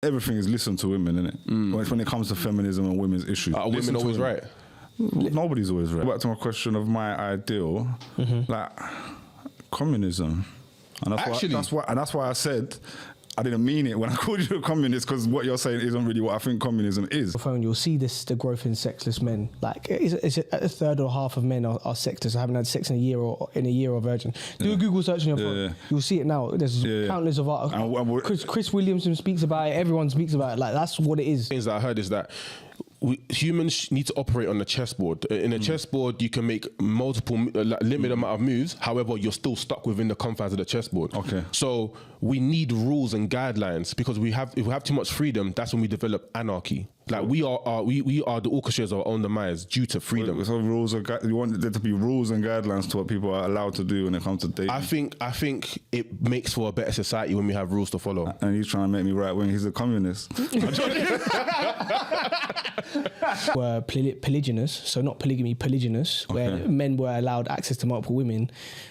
everything is listen to women, innit? When it comes to feminism and women's issues. Are women always right? Nobody's always right. Back to my question of my ideal, like communism. And that's why I said I didn't mean it when I called you a communist, because what you're saying isn't really what I think communism is. You'll see the growth in sexless men. Like, it's a third or half of men are sexless, haven't had sex in a year or virgin. Do a Google search on your phone. You'll see it now. There's countless of articles. Chris Williamson speaks about it. Everyone speaks about it. Like, that's what it is. Things that I heard is that humans need to operate on the chessboard. In a chessboard, you can make multiple limited amount of moves. However, you're still stuck within the confines of the chessboard. Okay. So we need rules and guidelines, because if we have too much freedom, that's when we develop anarchy. Like, we are the orchestrators of our own demise due to freedom. So you want there to be rules and guidelines to what people are allowed to do when it comes to dating. I think it makes for a better society when we have rules to follow. And he's trying to make me right wing. He's a communist. Were polygynous, so not polygamy, polygynous, where men were allowed access to multiple women.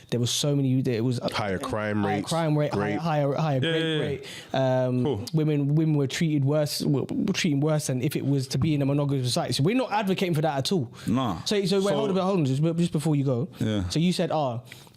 There was so many. It was higher crime rate, higher rape rate. Women were treated worse. Treating worse than if it was to be in a monogamous society. So we're not advocating for that at all. No. So wait, hold on, just before you go. Yeah. So you said,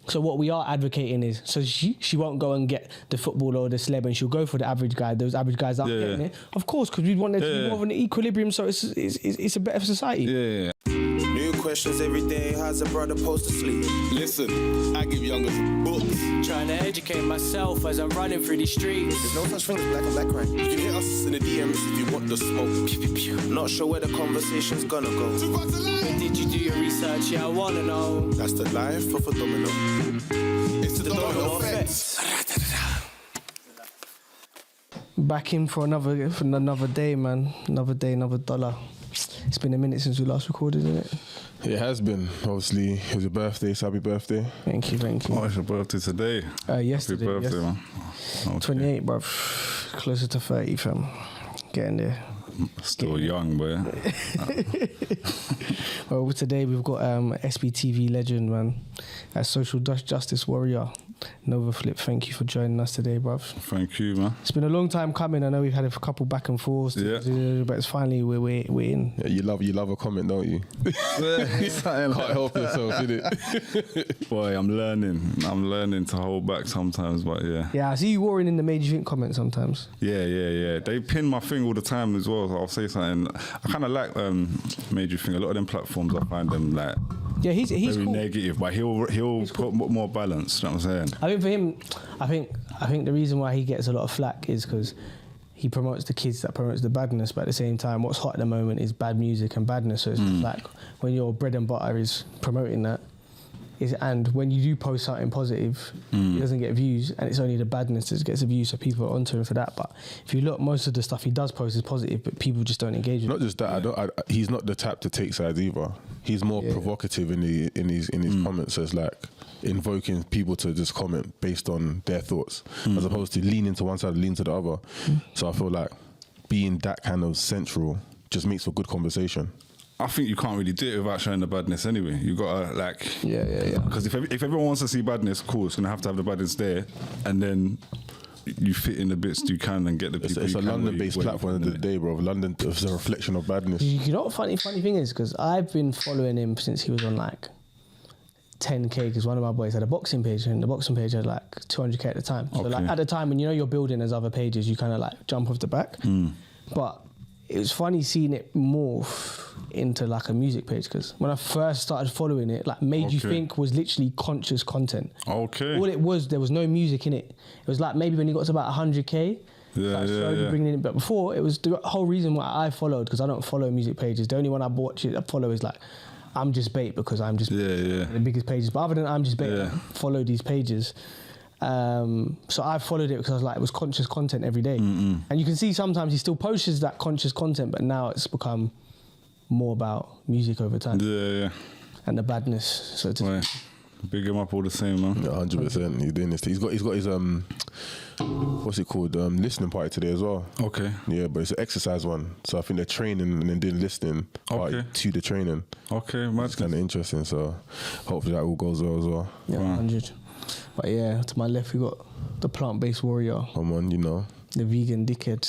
so what we are advocating is, so she won't go and get the footballer or the celeb, and she'll go for the average guy. Those average guys aren't getting it, of course, because we want there to be more of an equilibrium, so it's a better society. Yeah. New questions every day. How's a brother supposed to sleep? Listen, I give youngers books. Trying to educate myself as I'm running through these streets. There's no such thing as black and black crime. You can hit us in the DMs if you want the smoke. Pew, pew, pew. Not sure where the conversation's gonna go. Did you do your research? Yeah, I wanna know. That's the life of a domino. It's the Domino Effect. Back in for another day, man. Another day, another dollar. It's been a minute since we last recorded, isn't it? It has been. Obviously, it was your birthday, so happy birthday. Thank you. Oh, it's your birthday today. Yesterday. Happy birthday, man. Okay. 28, bruv. Closer to 30, fam. Getting there. Still young, boy. Well, today we've got SBTV legend, man. A social justice warrior, Novar FLIP. Thank you for joining us today, bruv. Thank you, man. It's been a long time coming. I know we've had a couple back and forths, but it's finally we're in. Yeah, you love a comment, don't you? Can't help yourself, innit? Boy, I'm learning to hold back sometimes, but yeah. Yeah, I see you warring in the Made You Think comment sometimes. Yeah. They pin my thing all the time as well. So I'll say something. I kind of like Made You Think. A lot of them platforms, I find them like he's very cool. negative, but he'll put more balance. You know what I'm saying? I think for him, I think the reason why he gets a lot of flack is because he promotes the kids that promotes the badness, but at the same time, what's hot at the moment is bad music and badness. So it's like when your bread and butter is promoting that, and when you do post something positive, it doesn't get views, and it's only the badness that gets the views, so people are onto him for that. But if you look, most of the stuff he does post is positive, but people just don't engage with it. Not just that, he's not the type to take sides either. He's more provocative in his comments, as like invoking people to just comment based on their thoughts, as opposed to lean into one side, lean to the other. So I feel like being that kind of central just makes for good conversation. I think you can't really do it without showing the badness anyway. You gotta yeah. Because if everyone wants to see badness, cool, it's gonna have to have the badness there, and then you fit in the bits you can and get the people. It's a London-based platform of the day, bro. London is a reflection of badness. You know what funny thing is, because I've been following him since he was on like 10k, because one of my boys had a boxing page, and the boxing page had like 200k at the time. So like at the time when you're building as other pages, you kind of like jump off the back. But it was funny seeing it morph into like a music page, because when I first started following it, like Made You Think was literally conscious content. Okay. All it was, there was no music in it. It was like maybe when you got to about 100k, slowly bringing it. But before, it was the whole reason why I followed, because I don't follow music pages. The only one I follow is like I'm Just Bait, because I'm just the biggest pages. But other than I'm Just Bait, I follow these pages. So I followed it because I was like, it was conscious content every day. And you can see sometimes he still posts that conscious content, but now it's become more about music over time. And the badness. So to big him up all the same, man. 100%. He's doing this. He's got his what's it called? Listening party today as well. Okay. Yeah, but it's an exercise one. So I think they're training and then doing listening party to the training. Okay, it's kind of interesting. So hopefully that all goes well as well. Yeah, 100. But yeah, to my left we got the plant-based warrior. Come on, you know. The vegan dickhead.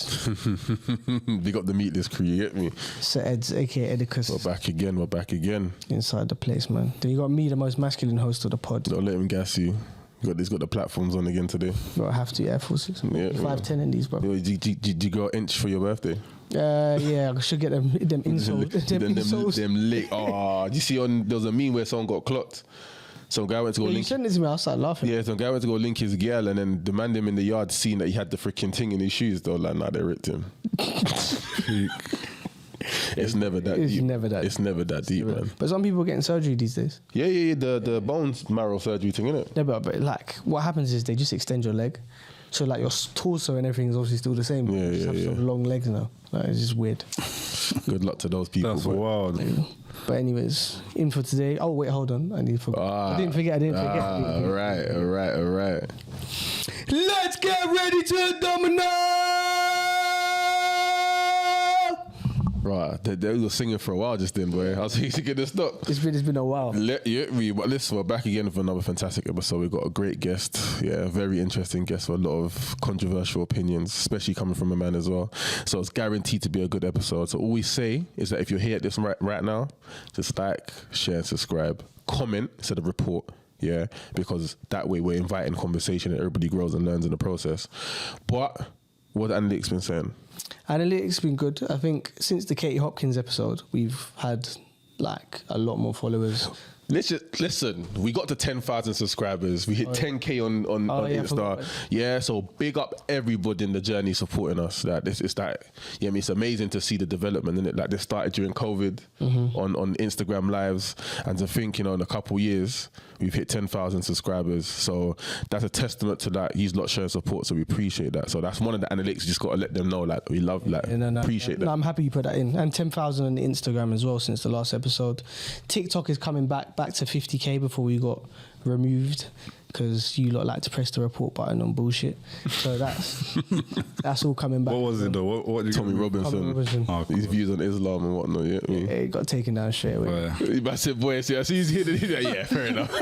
Big up the meatless crew, you get me? Sir Eds, aka Edicus. We're back again. Inside the place, man. Then you got me, the most masculine host of the pod. Don't let him gas you. He's got the platforms on again today. You gotta have to Air Forces. Yeah, 5'10" in these, bro. Did you go an inch for your birthday? Yeah, I should get them insoles. them lick. Oh, did you see there was a meme where someone got clocked? Some guy went to go link. You sent it to me, I started laughing. Yeah, some guy went to go link his girl and then demand him in the yard, seeing that he had the freaking thing in his shoes. They were like, nah, they ripped him. It's never that deep. It's never that deep, man. But some people are getting surgery these days. Yeah. The bones marrow surgery thing, innit? Yeah, but like what happens is they just extend your leg. So like your torso and everything is obviously still the same. Yeah. Sort of long legs now. Like, it's just weird. Good luck to those people. That's wild. But anyways, in for today. Oh wait, hold on. I didn't forget. All right. Let's get ready to domino. Right, they were singing for a while just then, boy. I was easy to stop. It's been a while. But listen, we're back again for another fantastic episode. We've got a great guest, a very interesting guest with a lot of controversial opinions, especially coming from a man as well. So it's guaranteed to be a good episode. So all we say is that if you're here at this right now, just like, share, and subscribe, comment instead of report. Yeah, because that way we're inviting conversation and everybody grows and learns in the process. But what the analytics been saying? Analytics been good. I think since the Katie Hopkins episode, we've had like a lot more followers. Listen, we got to 10,000 subscribers. We hit 10K on Insta. Yeah, so big up everybody in the journey supporting us. Like it's amazing to see the development in it. Like this started during COVID on Instagram lives, and to think, in a couple years we've hit 10,000 subscribers. So that's a testament to that. He's not showing support, so we appreciate that. So that's one of the analytics. You just got to let them know, like, we love, appreciate that. No, I'm happy you put that in. And 10,000 on Instagram as well since the last episode. TikTok is coming back to 50K before we got removed because you lot like to press the report button on bullshit. So that's all coming back. What was it though? What did Tommy Robinson. Oh, cool. His views on Islam and whatnot. Yeah, it got taken down straight away. I said, boy, see, I see he's here. Yeah, fair enough.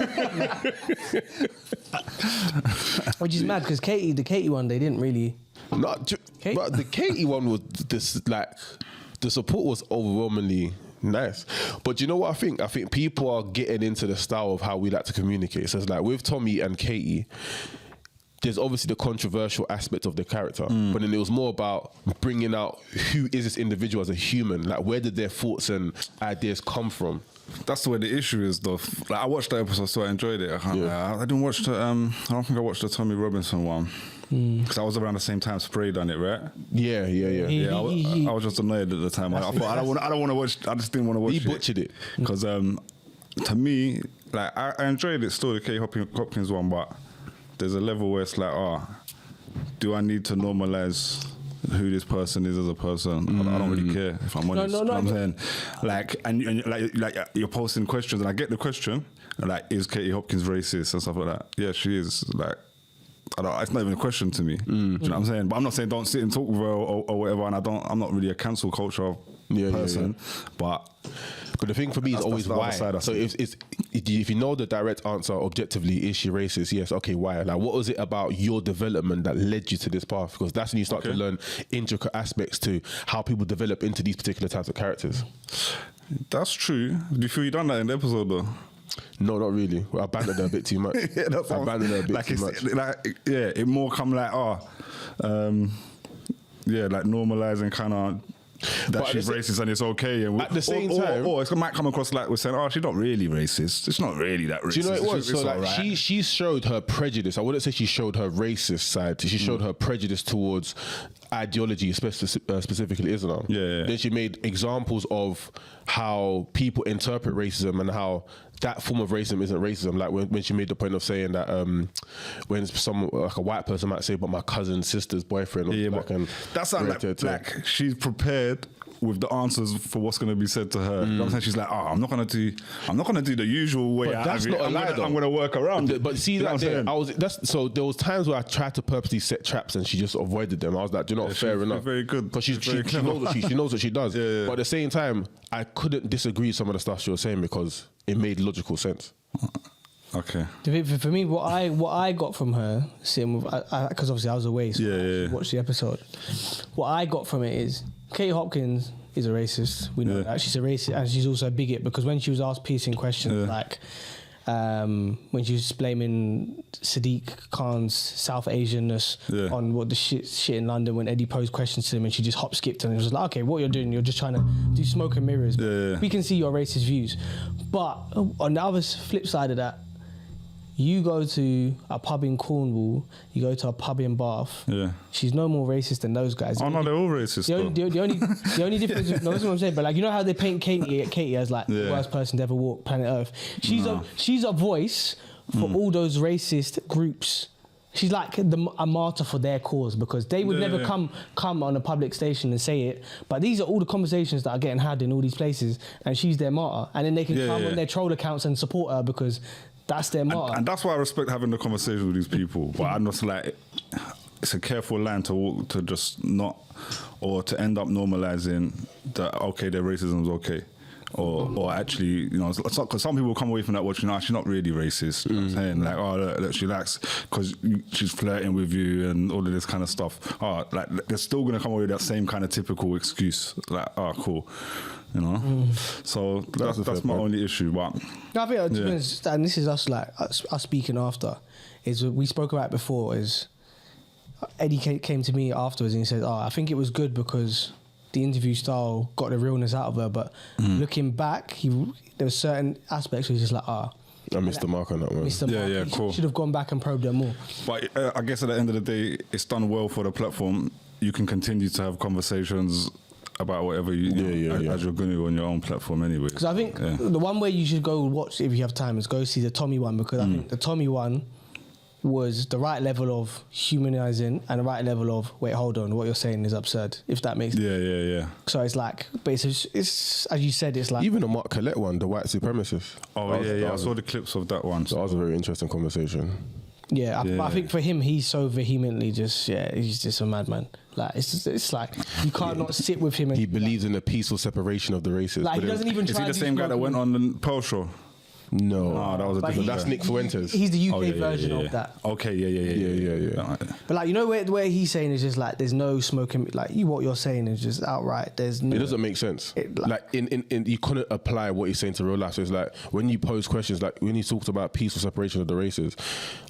Which is mad because the Katie one, they didn't really. But the Katie one was this, like, the support was overwhelmingly nice. But you know what I think? I think people are getting into the style of how we like to communicate. So it's like with Tommy and Katie, there's obviously the controversial aspect of the character, but then it was more about bringing out who is this individual as a human, like where did their thoughts and ideas come from. That's where the issue is, though. Like, I watched the episode, so I enjoyed it. I didn't watch the. I don't think I watched the Tommy Robinson one because I was around the same time Spray done it, right? Yeah. I was just annoyed at the time. I thought I don't want to watch. I just didn't want to watch it. He butchered it because to me, like, I enjoyed it still, the Kate Hopkins one, but there's a level where it's like, do I need to normalize who this person is as a person? I don't really care, if I'm honest. No, I'm saying, like, and like you're posting questions, and I get the question, like, is Katie Hopkins racist and stuff like that? Yeah, she is. Like, it's not even a question to me. Do you know what I'm saying? But I'm not saying don't sit and talk with her or whatever. And I'm not really a cancel culture person. But the thing for me is always why. So if you know the direct answer objectively, is she racist? Yes. Okay, why? Like, what was it about your development that led you to this path? Because that's when you start to learn intricate aspects to how people develop into these particular types of characters. That's true. Do you feel you done that in the episode though? No, not really. I bantered her a bit too much. I bantered her a bit too much. It more come like, like normalising kind of that she's racist and it's okay. And at the same time, or it might come across like we're saying, she's not really racist. It's not really that racist. Do you know what it was? It's so like, right. she showed her prejudice. I wouldn't say she showed her racist side. She showed her prejudice towards ideology, specifically Islam. Yeah. Then she made examples of how people interpret racism and how that form of racism isn't racism. Like when she made the point of saying that when like a white person might say, but my cousin's sister's boyfriend. That sounds like she's prepared with the answers for what's going to be said to her. You know what I'm saying? She's like, I'm not going to do the usual way. But that's not a lie, though. I'm going to work around it. But see, that so there was times where I tried to purposely set traps and she just avoided them. I was like, do you know what, fair enough. Very good. Because she knows what she does. Yeah. But at the same time, I couldn't disagree with some of the stuff she was saying because it made logical sense. Okay. For me, what I got from her, sitting with, because obviously I was away, so I watched the episode. What I got from it is Katie Hopkins is a racist. We know that she's a racist, and she's also a bigot, because when she was asked piercing questions like when she was blaming Sadiq Khan's South Asianness on what the shit in London, when Eddie posed questions to him and she just hop skipped and it was like, okay, what you're doing, you're just trying to do smoke and mirrors. We can see your racist views, but on the other flip side of that, you go to a pub in Cornwall, you go to a pub in Bath. Yeah. She's no more racist than those guys. Oh no, they're all racist. The only difference, no, that's what I'm saying. But like, you know how they paint Katie as like the worst person to ever walk planet Earth. She's a voice for all those racist groups. She's like a martyr for their cause, because they would never come on a public station and say it. But these are all the conversations that are getting had in all these places, and she's their martyr. And then they can come on their troll accounts and support her because that's their motto. And that's why I respect having the conversation with these people. But I'm just like, it's a careful line to walk, to just not, or to end up normalizing that, okay, their racism is okay. Or actually, you know, because some people come away from that watching, no, she's not really racist. You know what I'm saying? Like, oh, look, she likes, because she's flirting with you and all of this kind of stuff. Oh, like, they're still going to come away with that same kind of typical excuse. Like, oh, cool. You know? So that's my only issue. But I think, to be honest, and this is us speaking after, is we spoke about it before, is Eddie came to me afterwards and he said, I think it was good because the interview style got the realness out of her, but looking back, there were certain aspects where he's just like, I missed the mark on that one. Cool. Should have gone back and probed her more. But I guess at the end of the day, it's done well for the platform. You can continue to have conversations about whatever as you're going to on your own platform anyway. Because I think the one way you should go watch, if you have time, is go see the Tommy one, because I think the Tommy one was the right level of humanizing and the right level of, wait, hold on, what you're saying is absurd, if that makes sense. Yeah. So it's like, but it's as you said, it's like... Even the Mark Collette one, the white supremacist. Oh, I saw the clips of that one. So that was a very interesting conversation. I think for him, he's so vehemently he's just a madman. Like, it's like, you can't not sit with him. And he believes in a peaceful separation of the races. Like, he doesn't even try. Is he the same guy that went on the Pearl Show? No, that was a different. That's Nick Fuentes. He's the UK version of that. Okay, yeah. But like, you know, where he's saying is just like, there's no smoking. Like, what you're saying is just outright. There's no. It doesn't make sense. Like in you couldn't apply what he's saying to real life. So it's like when you pose questions, like when he talked about peaceful separation of the races.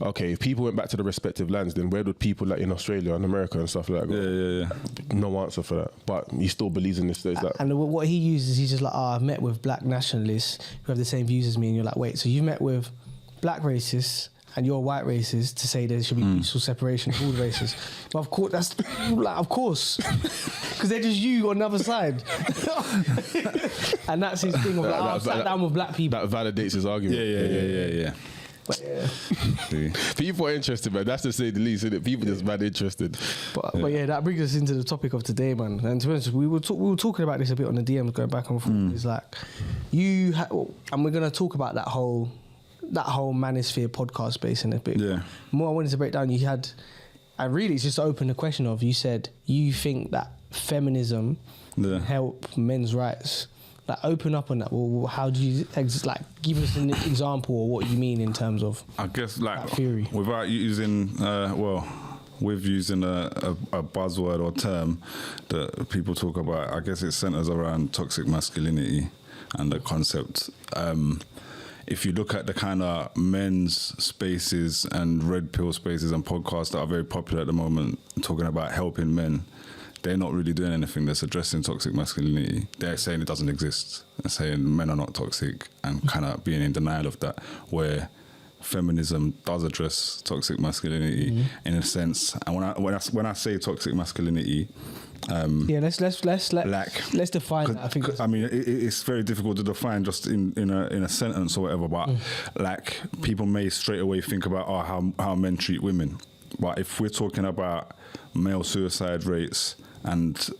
Okay, if people went back to the respective lands, then where would people like in Australia and America and stuff like that? Yeah. No answer for that. But he still believes in this. Like, and what he uses, he's just like, I've met with black nationalists who have the same views as me, and you're like, wait, so you've met with black racists and you're white racist to say there should be peaceful separation of all races? But of course, that's like, of course, because they're just you on the other side. And that's his thing of like, I sat down with black people. That validates his argument. Yeah. People are interested, man. That's to say the least, isn't it? People just mad interested. But that brings us into the topic of today, man. And to be honest, we were talking about this a bit on the DMs, going back and forth. It's like and we're gonna talk about that whole manosphere podcast space in a bit. Yeah. More I wanted to break down. You had, and really, it's just to open the question of, you said you think that feminism can help men's rights. Like, open up on that. Well, how do you give us an example of what you mean in terms of, I guess, like, theory, without using with using a buzzword or term that people talk about. I guess it centers around toxic masculinity and the concept. If you look at the kind of men's spaces and red pill spaces and podcasts that are very popular at the moment, talking about helping men, they're not really doing anything that's addressing toxic masculinity. They're saying it doesn't exist. They're saying men are not toxic and kind of being in denial of that, where feminism does address toxic masculinity in a sense. And when I say toxic masculinity, let's define that. I mean, it's very difficult to define just in a sentence or whatever, but like, people may straight away think about how men treat women. But if we're talking about male suicide rates and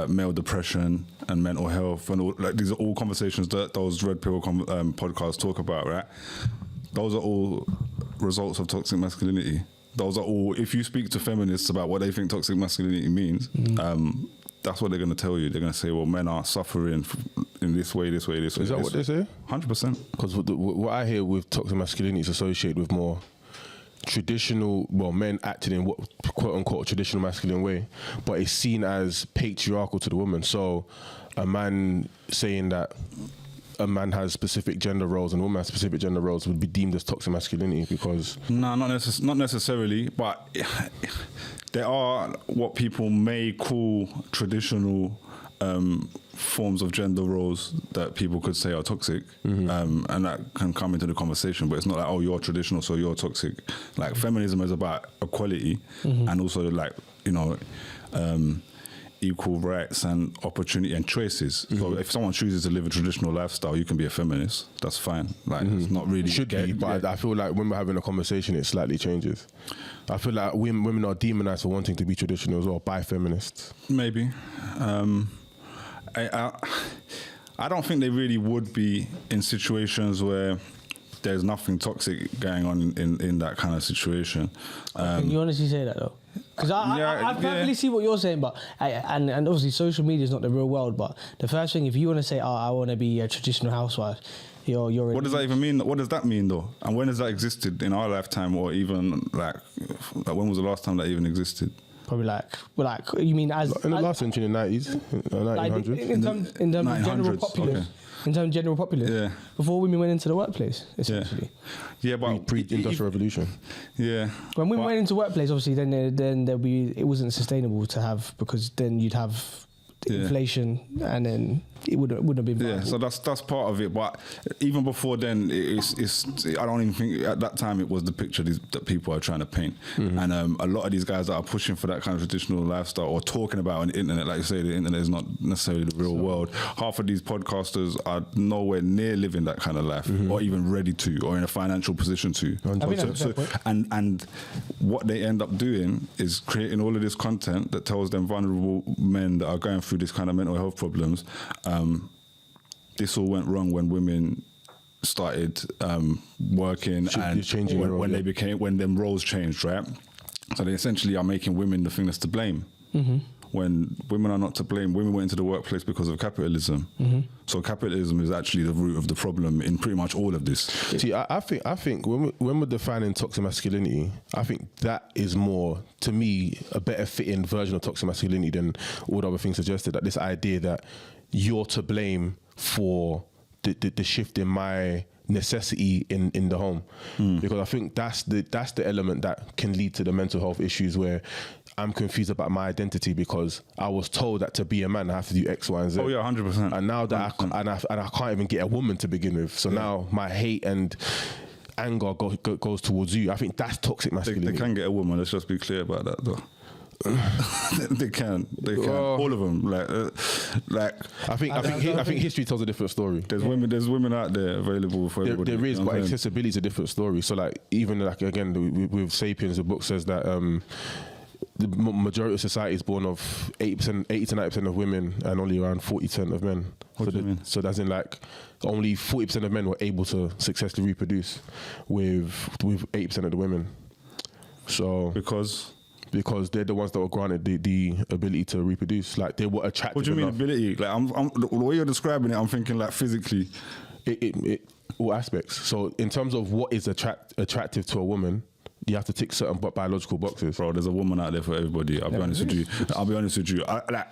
male depression and mental health and all, like, these are all conversations that those red pill podcasts talk about, right? Those are all results of toxic masculinity. Those are all, if you speak to feminists about what they think toxic masculinity means, that's what they're going to tell you. They're going to say, well, men are suffering, in this way. Is that what they say? 100%. Because what I hear with toxic masculinity is associated with more traditional, men acting in what quote unquote traditional masculine way, but it's seen as patriarchal to the woman. So a man saying that a man has specific gender roles and a woman has specific gender roles would be deemed as toxic masculinity because... No, not necessarily, but there are what people may call traditional forms of gender roles that people could say are toxic, and that can come into the conversation, but it's not like, oh, you're traditional, so you're toxic. Like, feminism is about equality and also, like, equal rights and opportunity and choices. So if someone chooses to live a traditional lifestyle, you can be a feminist. That's fine. Like, it's not really... Should be, but I feel like when we're having a conversation, it slightly changes. I feel like women are demonized for wanting to be traditional as well by feminists. Maybe. I don't think they really would be in situations where there's nothing toxic going on in that kind of situation. Can you honestly say that though? Because I perfectly see what you're saying, but and obviously social media is not the real world. But the first thing, if you want to say, I want to be a traditional housewife, you're. What does that even mean? What does that mean though? And when has that existed in our lifetime, or even like when was the last time that even existed? Probably like you mean as in the last century, in the 90s, 1900s, in terms of general populace. Okay. In terms of general populace, yeah. Before women went into the workplace, essentially. Yeah, but pre-industrial revolution. Yeah. When women went into workplace, obviously, then there'll be, it wasn't sustainable to have, because then you'd have inflation, and then it wouldn't have been viable. Yeah, so that's part of it. But even before then, it's I don't even think at that time it was the picture that people are trying to paint. And a lot of these guys that are pushing for that kind of traditional lifestyle or talking about on the internet, like you say, the internet is not necessarily the real world. Half of these podcasters are nowhere near living that kind of life, or even ready to, or in a financial position to. And what they end up doing is creating all of this content that tells them vulnerable men that are going through this kind of mental health problems. This all went wrong when women started working and changing when them roles changed, right? So they essentially are making women the thing that's to blame. When women are not to blame. Women went into the workplace because of capitalism. So capitalism is actually the root of the problem in pretty much all of this. See, I think when we're defining toxic masculinity, I think that is more, to me, a better fitting version of toxic masculinity than all the other things suggested. That this idea that you're to blame for the shift in my necessity in the home, because I think that's the element that can lead to the mental health issues where I'm confused about my identity because I was told that to be a man I have to do X, Y, and Z. Oh yeah, 100%. And now that I can't even get a woman to begin with, so now my hate and anger goes towards you. I think that's toxic masculinity. They can get a woman. Let's just be clear about that, though. They can. All of them. I think history tells a different story. There's women out there available for everybody. There is, but accessibility is a different story. So like, even like again with Sapiens, the book says that the majority of society is born of 80 to 90% of women and only around 40% of men. What do you mean? So that's in like only 40% of men were able to successfully reproduce with 80% of the women. So because they're the ones that were granted the ability to reproduce. Like, they were attractive. What do you mean ability? Like, I'm the way you're describing it, I'm thinking like physically. It all aspects. So in terms of what is attractive to a woman, you have to tick certain biological boxes. Bro, there's a woman out there for everybody. I'll be honest with you.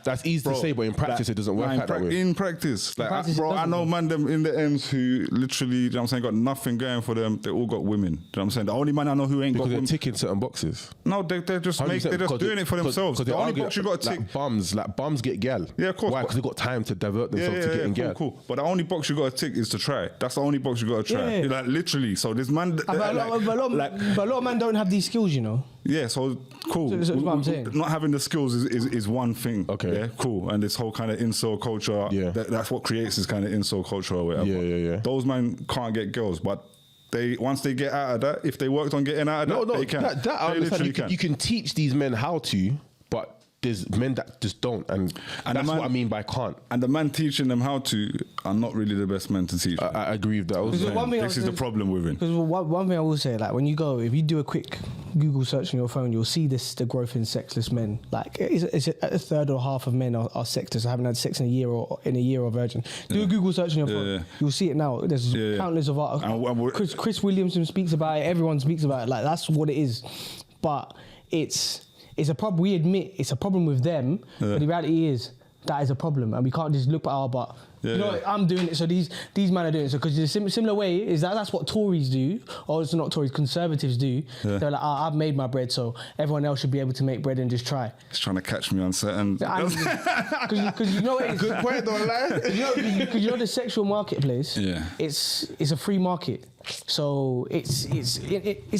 That's easy to say, but in practice it doesn't work out that way. In practice, I know man them in the ends who literally, you know what I'm saying, got nothing going for them. They all got women. You know what I'm saying? The only man I know who ain't because got women. They're ticking certain boxes. No, they're just doing it for themselves. The only box you got to tick. Like bums get gal. Yeah, of course. Why? Because they got time to divert themselves to getting gal. Cool. But the only box you got to tick is to try. That's the only box you got to try. Yeah. Like literally. So this man. But a lot of men don't have these skills, you know. Yeah, so cool. So that's what I'm saying. Not having the skills is one thing. Okay. Yeah, cool. And this whole kind of incel culture, that's what creates this kind of incel culture or whatever. Yeah. Those men can't get girls, but once they get out of that, if they worked on getting out of that, they can. That I understand. You can teach these men how to, but there's men that just don't, and that's what I mean by can't. And the man teaching them how to are not really the best men to teach. I agree with that. This is the problem with him. Because one thing I will say, like when you do a quick Google search on your phone, you'll see the growth in sexless men. Like it's a third or half of men are sexless, haven't had sex in a year or virgin. Do a Google search on your phone, you'll see it now. There's countless of articles. Chris Williamson speaks about it. Everyone speaks about it. Like that's what it is. But it's a problem. We admit it's a problem with them, but the reality is that is a problem, and we can't just look at but you know I'm doing it, so these men are doing it. So because the similar way is that's what Tories do, or it's not Tories, Conservatives do. They're like, I've made my bread, so everyone else should be able to make bread and just try. He's trying to catch me on certain. Because you know it is. Good point, don't lie. Because you know the sexual marketplace. Yeah. It's a free market. So it's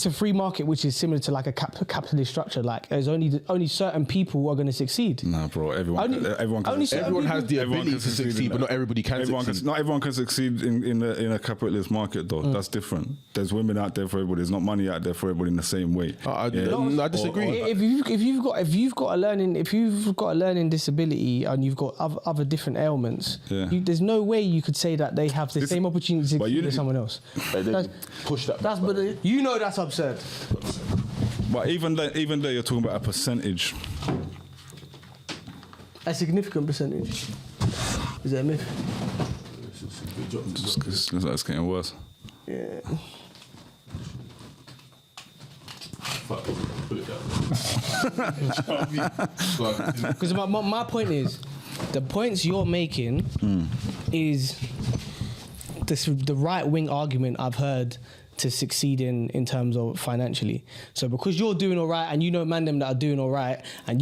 a free market, which is similar to like a capitalist structure. Like there's only certain people who are going to succeed. Nah, bro. Everyone has the ability to succeed, but not everybody can succeed. Not everyone can succeed in a capitalist market, though. That's different. There's women out there for everybody. There's not money out there for everybody in the same way. I disagree. If you've got a learning disability and you've got other different ailments, there's no way you could say that they have the same opportunity to succeed as someone else. Push that. You know that's absurd. But even though you're talking about a percentage, a significant percentage. Is that a myth? It's looks like it's getting worse. Yeah. Because my point is, the points you're making is the right wing argument I've heard to succeed in terms of financially. So because you're doing all right, and you know man them that are doing all right, and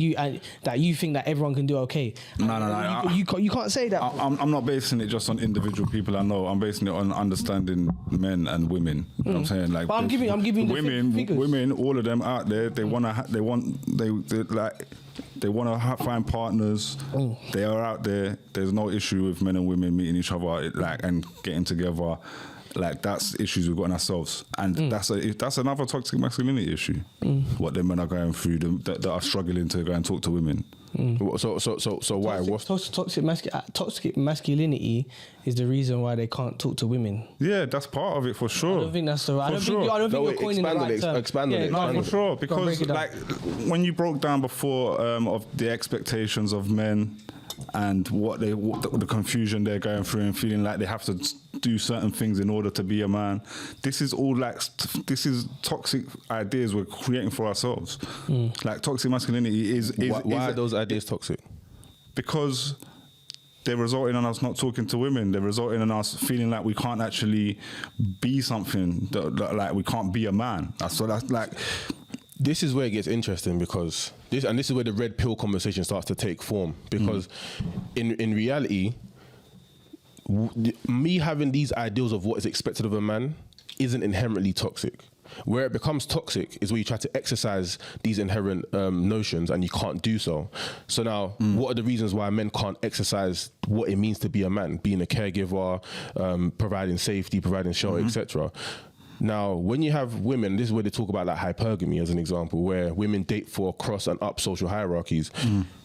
that you think that everyone can do okay. No. You can't say that. I'm not basing it just on individual people I know. I'm basing it on understanding men and women. You know what I'm saying? Like, but I'm giving women, all of them out there. They want to find partners. They are out there. There's no issue with men and women meeting each other and getting together. Like that's issues we've got in ourselves, and that's another toxic masculinity issue. What the men are going through, that are struggling to go and talk to women. So why? Toxic masculinity is the reason why they can't talk to women. Yeah, that's part of it for sure. I don't think that's the right. I don't think you're coining the right term. Expand on it. No, for sure. Because like when you broke down before of the expectations of men and what the confusion they're going through and feeling like they have to do certain things in order to be a man. This is all this is toxic ideas we're creating for ourselves. Like toxic masculinity is why are those ideas toxic? Because they're resulting in us not talking to women. They're resulting in us feeling like we can't actually be something, like we can't be a man. So that's like... This is where it gets interesting, because this is where the red pill conversation starts to take form, because in reality, me having these ideals of what is expected of a man isn't inherently toxic. Where it becomes toxic is where you try to exercise these inherent notions and you can't do so. So now, what are the reasons why men can't exercise what it means to be a man? Being a caregiver, providing safety, providing shelter, etc. Now, when you have women, this is where they talk about like hypergamy as an example, where women date for cross and up social hierarchies.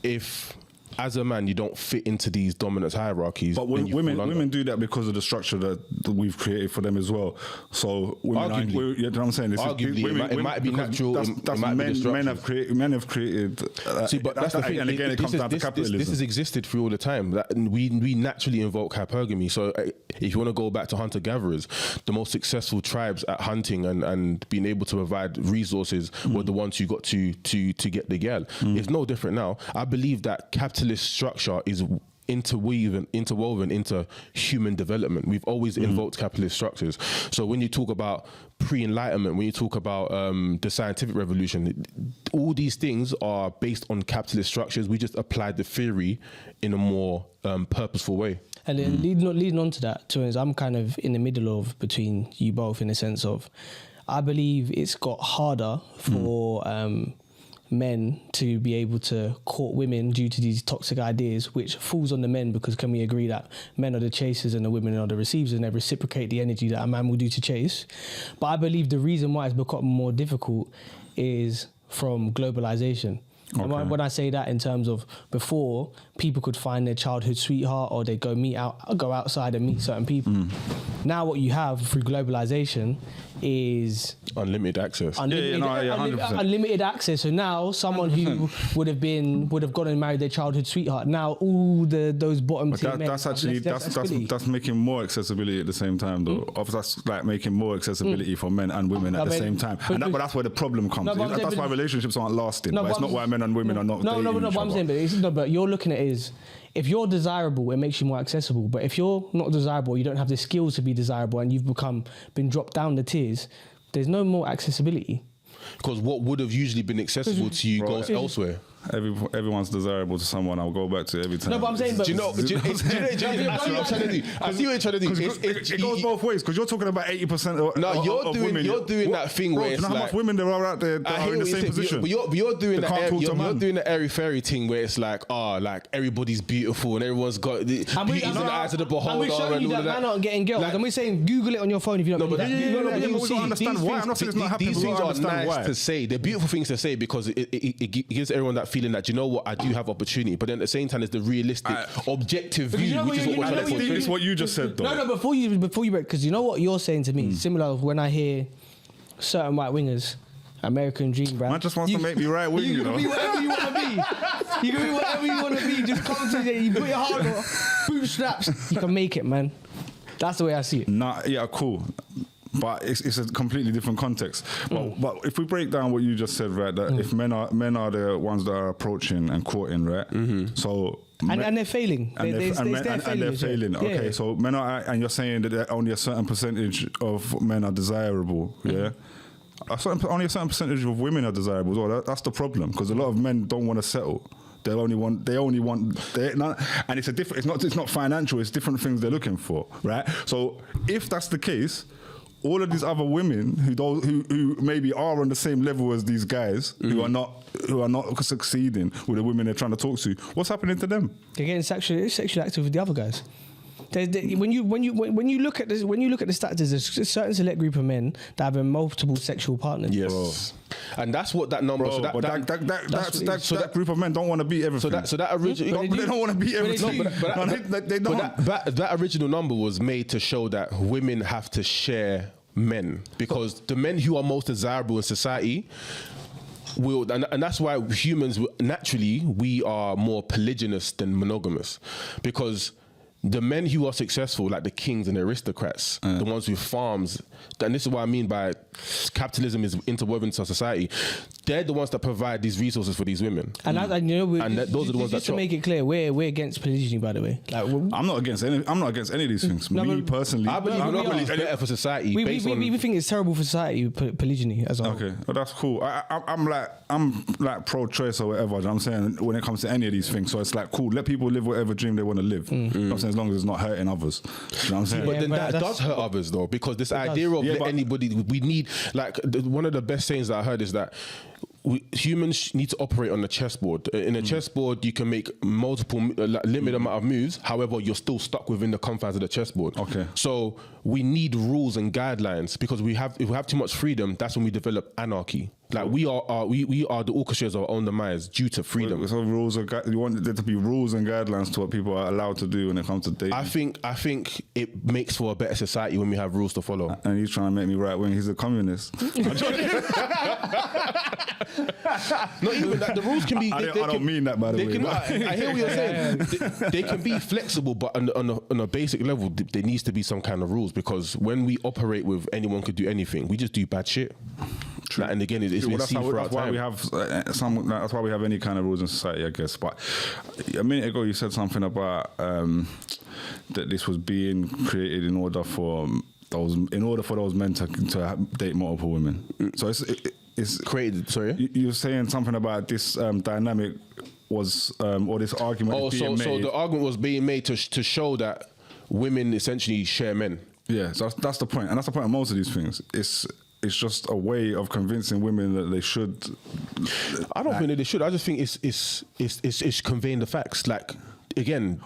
If as a man you don't fit into these dominance hierarchies, but women do that because of the structure that we've created for them as well. So women arguably, you know what I'm saying? It might be natural. That's men have created. See, but that's the thing. And again, it comes down to capitalism. This has existed through all the time. That we naturally invoke hypergamy. So if you want to go back to hunter-gatherers, the most successful tribes at hunting and being able to provide resources were the ones who got to get the girl. It's no different now. I believe that capitalism structure is interwoven into human development. We've always invoked capitalist structures. So when you talk about pre-enlightenment, when you talk about the scientific revolution, all these things are based on capitalist structures. We just applied the theory in a more purposeful way. And then leading on to that, I'm kind of in the middle of between you both, in the sense of, I believe it's got harder for men to be able to court women due to these toxic ideas, which falls on the men, because can we agree that men are the chasers and the women are the receivers, and they reciprocate the energy that a man will do to chase. But I believe the reason why it's become more difficult is from globalization. And when I say that in terms of before, people could find their childhood sweetheart or they go outside and meet certain people. Now what you have through globalization is unlimited access. Unlimited access. So now someone who would have gone and married their childhood sweetheart, now all those bottom tier men. That's making more accessibility at the same time though. That's like making more accessibility for men and women at the same time. But that's where the problem comes. That's why relationships aren't lasting. But it's not why men and women are not dating each other. What I'm saying, but you're looking at it is, if you're desirable, it makes you more accessible. But if you're not desirable, you don't have the skills to be desirable, and you've been dropped down the tiers, there's no more accessibility. Because what would have usually been accessible to you goes elsewhere. Everyone's desirable to someone. I'll go back to every time. No, but I'm saying, do you know what I'm trying to do? I see what you're trying to do. It goes both ways, because you're talking about 80% of women. You're doing that thing where it's like, how much women there are out there that are in the same position. But you're doing the airy fairy thing where it's like, like everybody's beautiful and everyone's got beauty's in the eyes of the beholder. And we're showing you that men aren't getting girls. And we're saying Google it on your phone if you don't believe that. We don't understand why. I'm not saying it's not happening. These things are nice to say. They're beautiful things to say because it gives everyone that feeling that, you know what, I do have opportunity. But then at the same time, there's the realistic, objective view, which is what we're trying to portray. It's what you just said, though. No, before you break, because you know what you're saying to me, similar when I hear certain right wingers, American Dream brand. Man just wants to make me right wing, you know. You can be whatever you want to be. You can be whatever you want to be. Just come to you put your heart on, bootstraps. You can make it, man. That's the way I see it. Nah, yeah, cool. But it's a completely different context. But if we break down what you just said, right, that if men are the ones that are approaching and courting, right? So and they're failing. They're failing. Okay, yeah. so men are, and you're saying that only a certain percentage of men are desirable, yeah? Only a certain percentage of women are desirable as well. That's the problem, because a lot of men don't want to settle. They only want, and it's not financial. It's different things they're looking for, right? So if that's the case, all of these other women who maybe are on the same level as these guys who are not succeeding with the women they're trying to talk to, what's happening to them? They're getting sexually active with the other guys. When you look at the stats, there's a certain select group of men that have multiple sexual partners. Yes, and that's what that number. Bro, that group of men don't want to beat everything. So that original, they don't want to beat everything. They don't. But that original number was made to show that women have to share men, because the men who are most desirable in society and that's why humans naturally we are more polygynous than monogamous, because the men who are successful, like the kings and the aristocrats, the ones with farms, and this is what I mean by capitalism is interwoven into our society, they're the ones that provide these resources for these women. And those are the ones that to make it clear, we're against polygyny, by the way. Like, I'm not against any of these things. Me personally, I believe monopoly is better for society. We think it's terrible for society, polygyny as well. Okay, well that's cool. I'm like pro-choice or whatever. You know what I'm saying, when it comes to any of these things, so it's like cool. Let people live whatever dream they want to live. You know what I'm saying, as long as it's not hurting others. You know what I'm saying? But then that does hurt others though, because this idea of anybody, we need, like, one of the best sayings that I heard is that humans need to operate on a chessboard. In a chessboard, you can make multiple limited amount of moves. However, you're still stuck within the confines of the chessboard. Okay. So we need rules and guidelines, because if we have too much freedom, that's when we develop anarchy. Like we are the orchestras of our own demise due to freedom. So you want there to be rules and guidelines to what people are allowed to do when it comes to dating. I think it makes for a better society when we have rules to follow. And he's trying to make me right wing. He's a communist. Not even that. The rules can be. I don't mean that, by the way. I hear what you're saying. They can be flexible, but on a basic level, there needs to be some kind of rules, because when we operate with anyone could do anything, we just do bad shit. Like, and again, it's been seen throughout time. That's why we have any kind of rules in society, I guess. But a minute ago, you said something about that this was being created in order for those men to date multiple women. So it's created. Sorry, you were saying something about this dynamic was or this argument. Oh, so the argument was being made to show that women essentially share men. Yeah, so that's the point, and that's the point of most of these things. It's just a way of convincing women that they should. I don't think that they should. I just think it's conveying the facts. Like, again,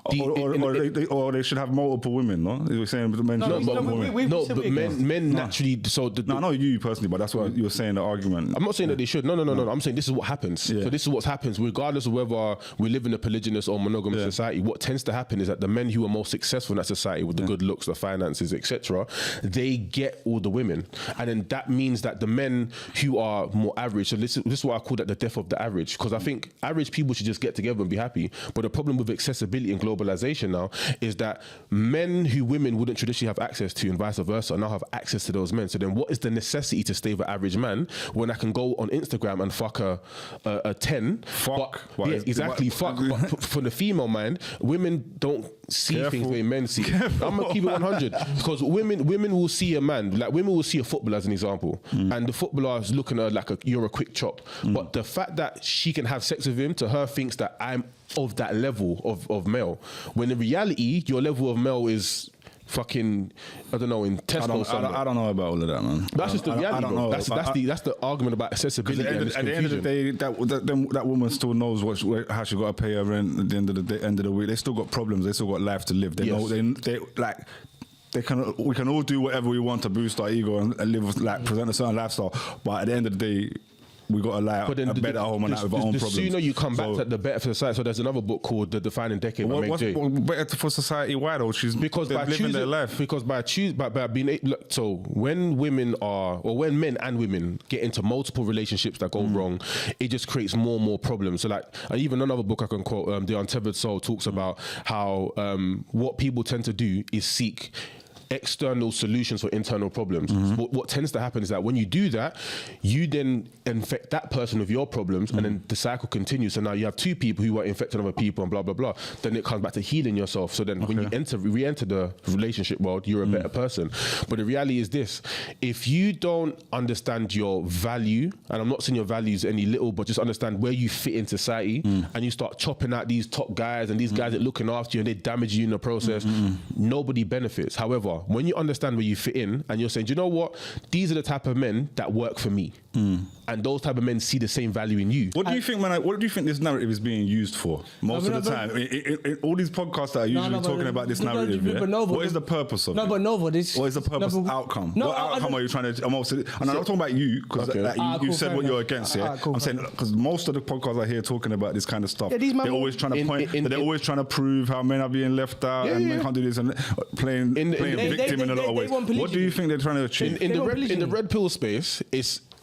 or they should have multiple women. No, you're saying men should have multiple women. But men naturally. So not you personally, but that's what you're saying. The argument. I'm not saying that they should. No. I'm saying this is what happens. Yeah. So this is what happens, regardless of whether we live in a polygynous or monogamous society. What tends to happen is that the men who are most successful in that society with the good looks, the finances, etc., they get all the women, and then that means that the men who are more average. So this is why I call that the death of the average, because I think average people should just get together and be happy. But the problem with accessibility and globalization now is that men who women wouldn't traditionally have access to and vice versa now have access to those men. So then what is the necessity to stay the average man when I can go on Instagram and fuck a 10? Fuck. Fuck. But for the female mind, women don't see things the way men see. I'm gonna keep it 100 because women will see a man, like women will see a footballer as an example, and the footballer is looking at her like you're a quick chop. But the fact that she can have sex with him, to her thinks that I'm of that level of male, when in reality your level of male is fucking, I don't know, in Tesco. I don't know about all of that, man. That's just the reality, bro. That's the argument about accessibility. At the end of the day, that woman still knows how she got to pay her rent at the end of the week. They still got problems. They still got life to live. They know we can all do whatever we want to boost our ego and live, like, present a certain lifestyle. But at the end of the day, we got to lie a better home and out with our own problems. The sooner you come back to the better for society. So there's another book called The Defining Decade by Meg J. Better for society? Why though? Because by living their life. Because by being able, so when women when men and women get into multiple relationships that go wrong, it just creates more and more problems. So like, even another book I can quote, The Untethered Soul, talks about how what people tend to do is seek external solutions for internal problems. What tends to happen is that when you do that, you then infect that person with your problems, and then the cycle continues. So now you have two people who are infecting other people and blah, blah, blah. Then it comes back to healing yourself. So then when you re-enter the relationship world, you're a better person. But the reality is this: if you don't understand your value, and I'm not saying your value is any little, but just understand where you fit in society, and you start chopping out these top guys and these guys that are looking after you and they damage you in the process, nobody benefits. However, when you understand where you fit in and you're saying, do you know what? These are the type of men that work for me. And those type of men see the same value in you. What do you think, man? What do you think this narrative is being used for most of the time? In all these podcasts that are usually talking about this narrative, what is the purpose of it? What is the purpose outcome? What outcome are you trying to... I'm not talking about you, because you said what you're against, I'm saying, because most of the podcasts I hear talking about this kind of stuff, they're always trying to point... They're always trying to prove how men are being left out and men can't do this, and playing victim in a lot of ways. What do you think they're trying to achieve? In the red pill space,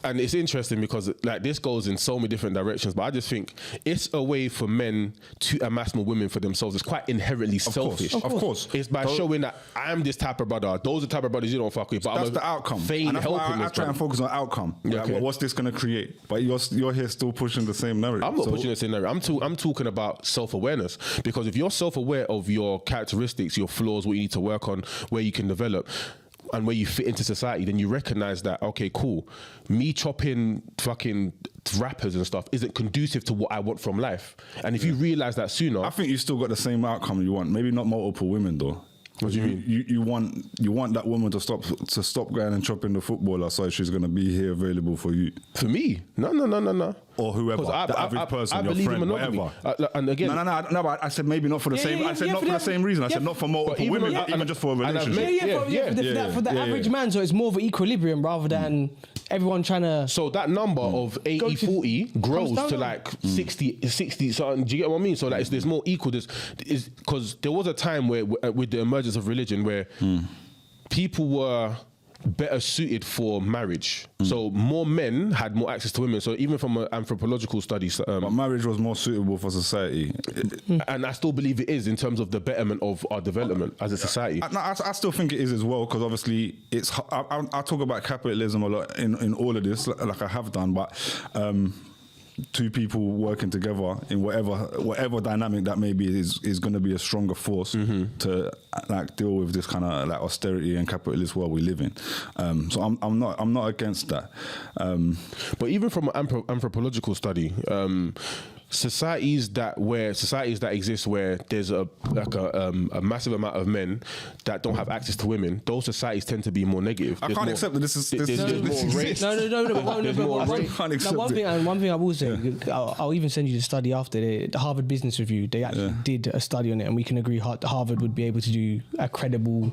and it's interesting because like this goes in so many different directions, but I just think it's a way for men to amass more women for themselves. It's quite inherently selfish. Of course. It's by showing that I'm this type of brother. Those are the type of brothers you don't fuck with. But that's the outcome. And that's why I try and focus on outcome. Like, what's this going to create? But you're here still pushing the same narrative. I'm not pushing the same narrative. I'm talking about self-awareness, because if you're self-aware of your characteristics, your flaws, what you need to work on, where you can develop, and where you fit into society, then you recognize that, okay, cool, me chopping fucking rappers and stuff isn't conducive to what I want from life. And if you realize that sooner... I think you still got the same outcome you want. Maybe not multiple women though. What do you mean? You want that woman to stop going and chopping the footballer, so she's going to be here available for you. For me? No. Or whoever, the average person, your friend, whatever. And again, no, but I said maybe not for the same. I said not for the same reason. I said not for multiple women, even just for a relationship. For the average man, so it's more of an equilibrium rather than everyone trying to. So that number of 80-40 grows to like 60 something. Do you get what I mean? So like there's more equal. Is because there was a time where with the emergence of religion where people were better suited for marriage. So more men had more access to women. So even from an anthropological studies, but marriage was more suitable for society, and I still believe it is in terms of the betterment of our development as a society. I still think it is as well, because obviously it's. I talk about capitalism a lot in all of this, like I have done, but. Two people working together in whatever dynamic that may be is going to be a stronger force to like deal with this kind of like austerity and capitalist world we live in. So I'm not against that. But even from an anthropological study, societies that exist where there's a massive amount of men that don't have access to women, those societies tend to be more negative. I can't accept that this is more race. One thing I will say, I'll even send you the study after the Harvard Business Review. They actually did a study on it, and we can agree Harvard would be able to do a credible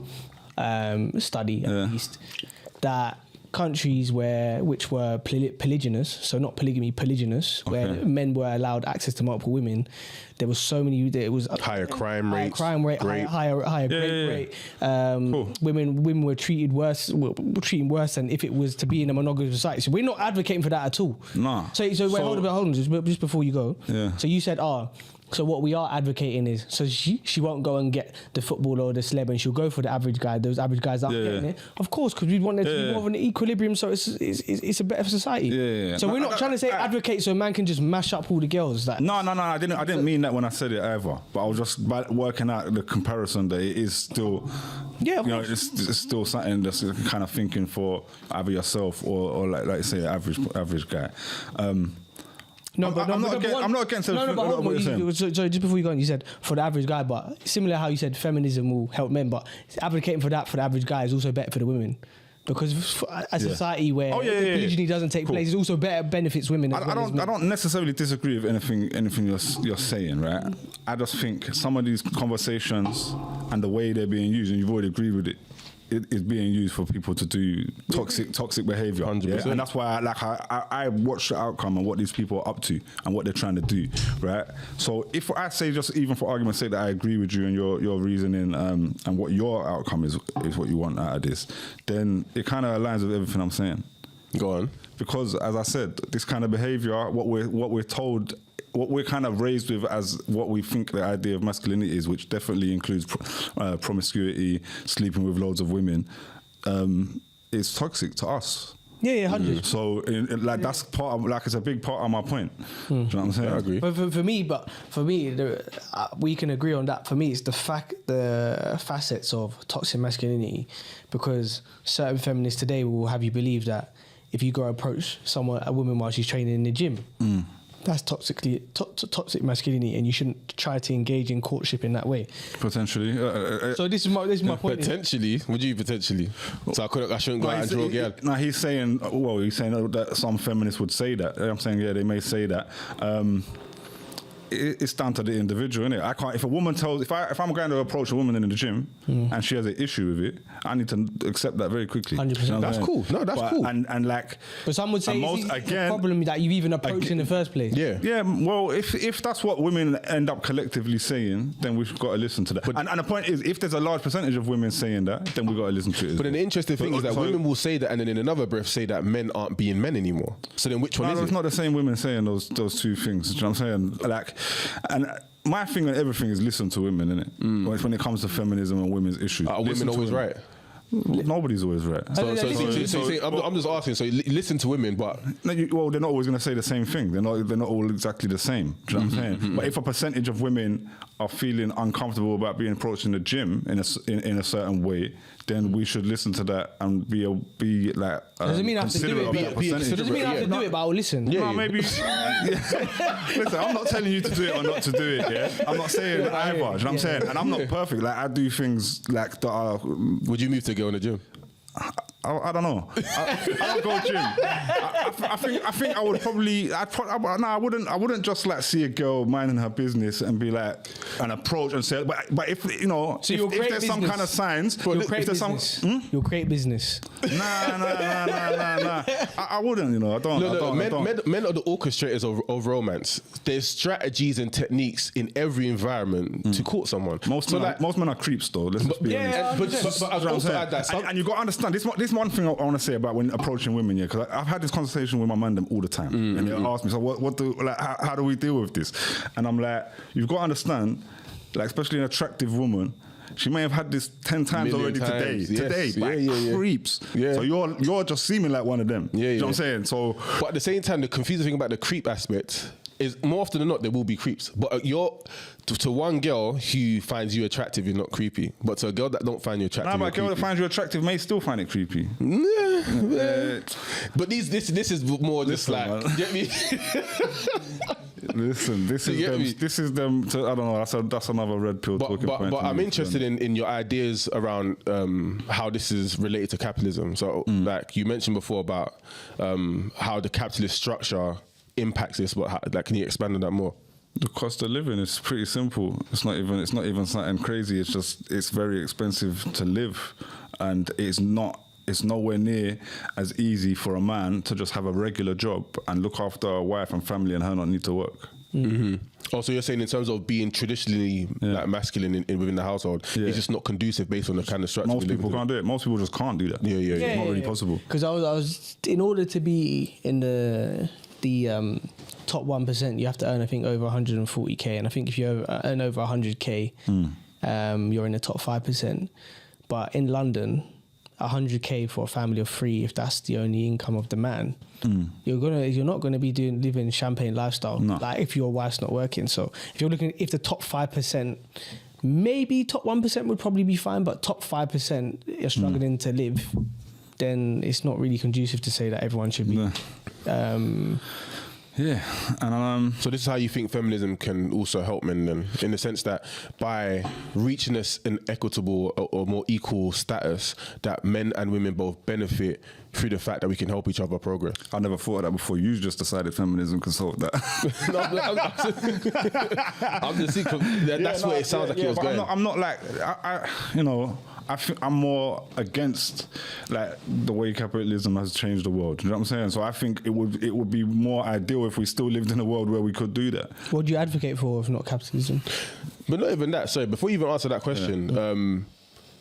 study at least, that countries which were polygynous, so not polygamy, polygynous, where men were allowed access to multiple women, there was there was higher crime rate, higher rape rate. Women were treated worse than if it was to be in a monogamous society. So we're not advocating for that at all. Nah. So wait, hold on, just before you go. Yeah. So you said, so what we are advocating is, so she won't go and get the footballer or the celeb, and she'll go for the average guy. Those average guys aren't getting it, of course, because we want there to be more of an equilibrium, so it's a better society. Yeah. So we're not trying to say advocate so a man can just mash up all the girls. No. I didn't mean that when I said it either. But I was just working out the comparison that it is still. Yeah, it's still something that's kind of thinking for either yourself or like say the average guy. I'm not against it. So just before you go on, you said for the average guy, but similar how you said feminism will help men, but advocating for that for the average guy is also better for the women. Because a society where polygyny doesn't take place, it also better benefits women. I don't necessarily disagree with anything you're saying, right? I just think some of these conversations and the way they're being used, and you've already agreed with it, it is being used for people to do toxic behaviour. 100%. And that's why I watch the outcome and what these people are up to and what they're trying to do, right? So if I say, just even for argument's sake, that I agree with you and your reasoning and what your outcome is what you want out of this, then it kind of aligns with everything I'm saying. Go on. Because as I said, this kind of behaviour, what we're told, what we're kind of raised with as what we think the idea of masculinity is, which definitely includes promiscuity, sleeping with loads of women, is toxic to us. Yeah, 100. So, that's part of, it's a big part of my point. Do you know what I'm saying? I agree. For me, we can agree on that. For me, it's the facets of toxic masculinity, because certain feminists today will have you believe that if you go approach a woman while she's training in the gym, that's toxic masculinity, and you shouldn't try to engage in courtship in that way. Potentially. So this is my point. Potentially? Would you potentially? So I shouldn't go out and draw a girl. No, he's saying that some feminists would say that. I'm saying, they may say that. It's down to the individual, innit? I can't. If a woman if I'm going to approach a woman in the gym and she has an issue with it, I need to accept that very quickly. 100%. That's cool. No, that's cool. But some would say it's a problem that you've even approached in the first place. Yeah. Yeah. Well, if that's what women end up collectively saying, then we've got to listen to that. And the point is, if there's a large percentage of women saying that, then we've got to listen to it. But then the interesting thing is that women will say that, and then in another breath say that men aren't being men anymore. So then which one is it? It's not the same women saying those two things. Do you know what I'm saying? My thing on everything is listen to women, innit? When it comes to feminism and women's issues. Are women always right? Nobody's always right. I'm just asking. So listen to women, but they're not always going to say the same thing. They're not all exactly the same. Do you know what I'm saying? But if a percentage of women are feeling uncomfortable about being approached in the gym in a certain way, then we should listen to that and be like. Doesn't mean I have to do it. Doesn't mean I have to do it, but I'll listen. Yeah, maybe. Listen, I'm not telling you to do it or not to do it. Yeah, I'm not saying either. Do you know what I'm saying? And I'm not perfect. Like, I do things like that are. Would you move to go in the gym? I don't know. I don't go gym. I think I would probably. I wouldn't just like see a girl minding her business and be like an approach and say. But if you know, so if there's some kind of signs, you'll create business. You'll create business. Nah. I wouldn't. You know, I don't. Men are the orchestrators of romance. There's strategies and techniques in every environment to court someone. Most men are creeps, though. Let's just be honest. But I'd also add that. And you got to understand this one thing I want to say about when approaching women, because I've had this conversation with my man them all the time, and they ask me, so how do we deal with this? And I'm like, you've got to understand, like, especially an attractive woman, she may have had this 10 times already today, by creeps. Yeah. So you're just seeming like one of them. Yeah, you know what I'm saying? So, but at the same time, the confusing thing about the creep aspect is more often than not there will be creeps, but to one girl who finds you attractive, you're not creepy. But to a girl that don't find you attractive, but a girl that finds you attractive may still find it creepy. But this is more just like, get me? Listen, this is them. I don't know. That's another red pill talking point. But I'm interested in your ideas around how this is related to capitalism. So, like you mentioned before about how the capitalist structure impacts this. But can you expand on that more? The cost of living is pretty simple. It's not even something crazy. It's very expensive to live, and it's nowhere near as easy for a man to just have a regular job and look after a wife and family and her not need to work. Mm-hmm. Oh, so you're saying in terms of being traditionally like masculine within the household, it's just not conducive based on the kind of structure. Most people can't do it. Most people just can't do that. Yeah. It's not really possible. Because I was in order to be in the top 1%, you have to earn, I think, over 140k, and I think if you earn over 100k, you're in the top 5%. But in London, 100k for a family of 3, if that's the only income of the man, you're not gonna be living champagne lifestyle. No. Like if your wife's not working. So if the top 5%, maybe top 1% would probably be fine, but top 5% you're struggling to live, then it's not really conducive to say that everyone should be. So this is how you think feminism can also help men then, in the sense that by reaching an equitable or more equal status, that men and women both benefit through the fact that we can help each other progress. I never thought of that before. You just decided feminism can solve that. I'm just thinking that's what it sounds like it was going. I'm not like, I think I'm more against like the way capitalism has changed the world. You know what I'm saying? So I think it would be more ideal if we still lived in a world where we could do that. What do you advocate for if not capitalism? But not even that. Sorry, before you even answer that question,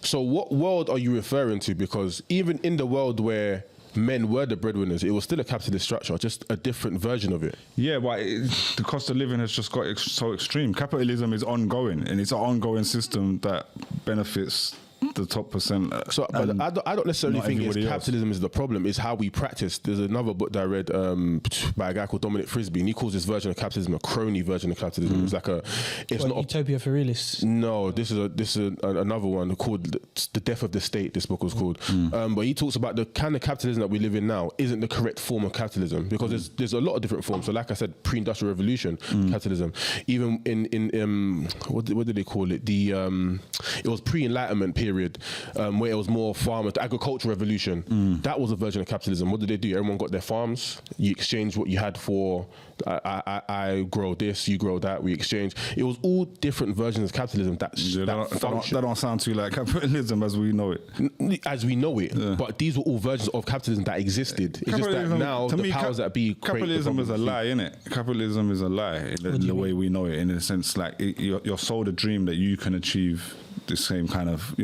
so what world are you referring to? Because even in the world where men were the breadwinners, it was still a capitalist structure, just a different version of it. Yeah, but the cost of living has just got so extreme. Capitalism is ongoing, and it's an ongoing system that benefits the top percent. So, but I don't necessarily think capitalism is the problem. It's how we practice. There's another book that I read by a guy called Domino Effect, and he calls this version of capitalism a crony version of capitalism. It's like not utopia for realists. No, this is another one called The Death of the State. This book was called. But he talks about the kind of capitalism that we live in now isn't the correct form of capitalism, because there's a lot of different forms. So, like I said, pre-industrial revolution capitalism. Even in what did they call it? It was pre-Enlightenment period. Where it was more the agricultural revolution. That was a version of capitalism. What did they do? Everyone got their farms. You exchange what you had for. I grow this, you grow that. We exchange. It was all different versions of capitalism. That don't sound too like capitalism as we know it. As we know it, but these were all versions of capitalism that existed. It's just that now the powers that be. Capitalism is a lie, innit? Capitalism is a lie in the way we know it. In a sense, like you're sold a dream that you can achieve the same kind of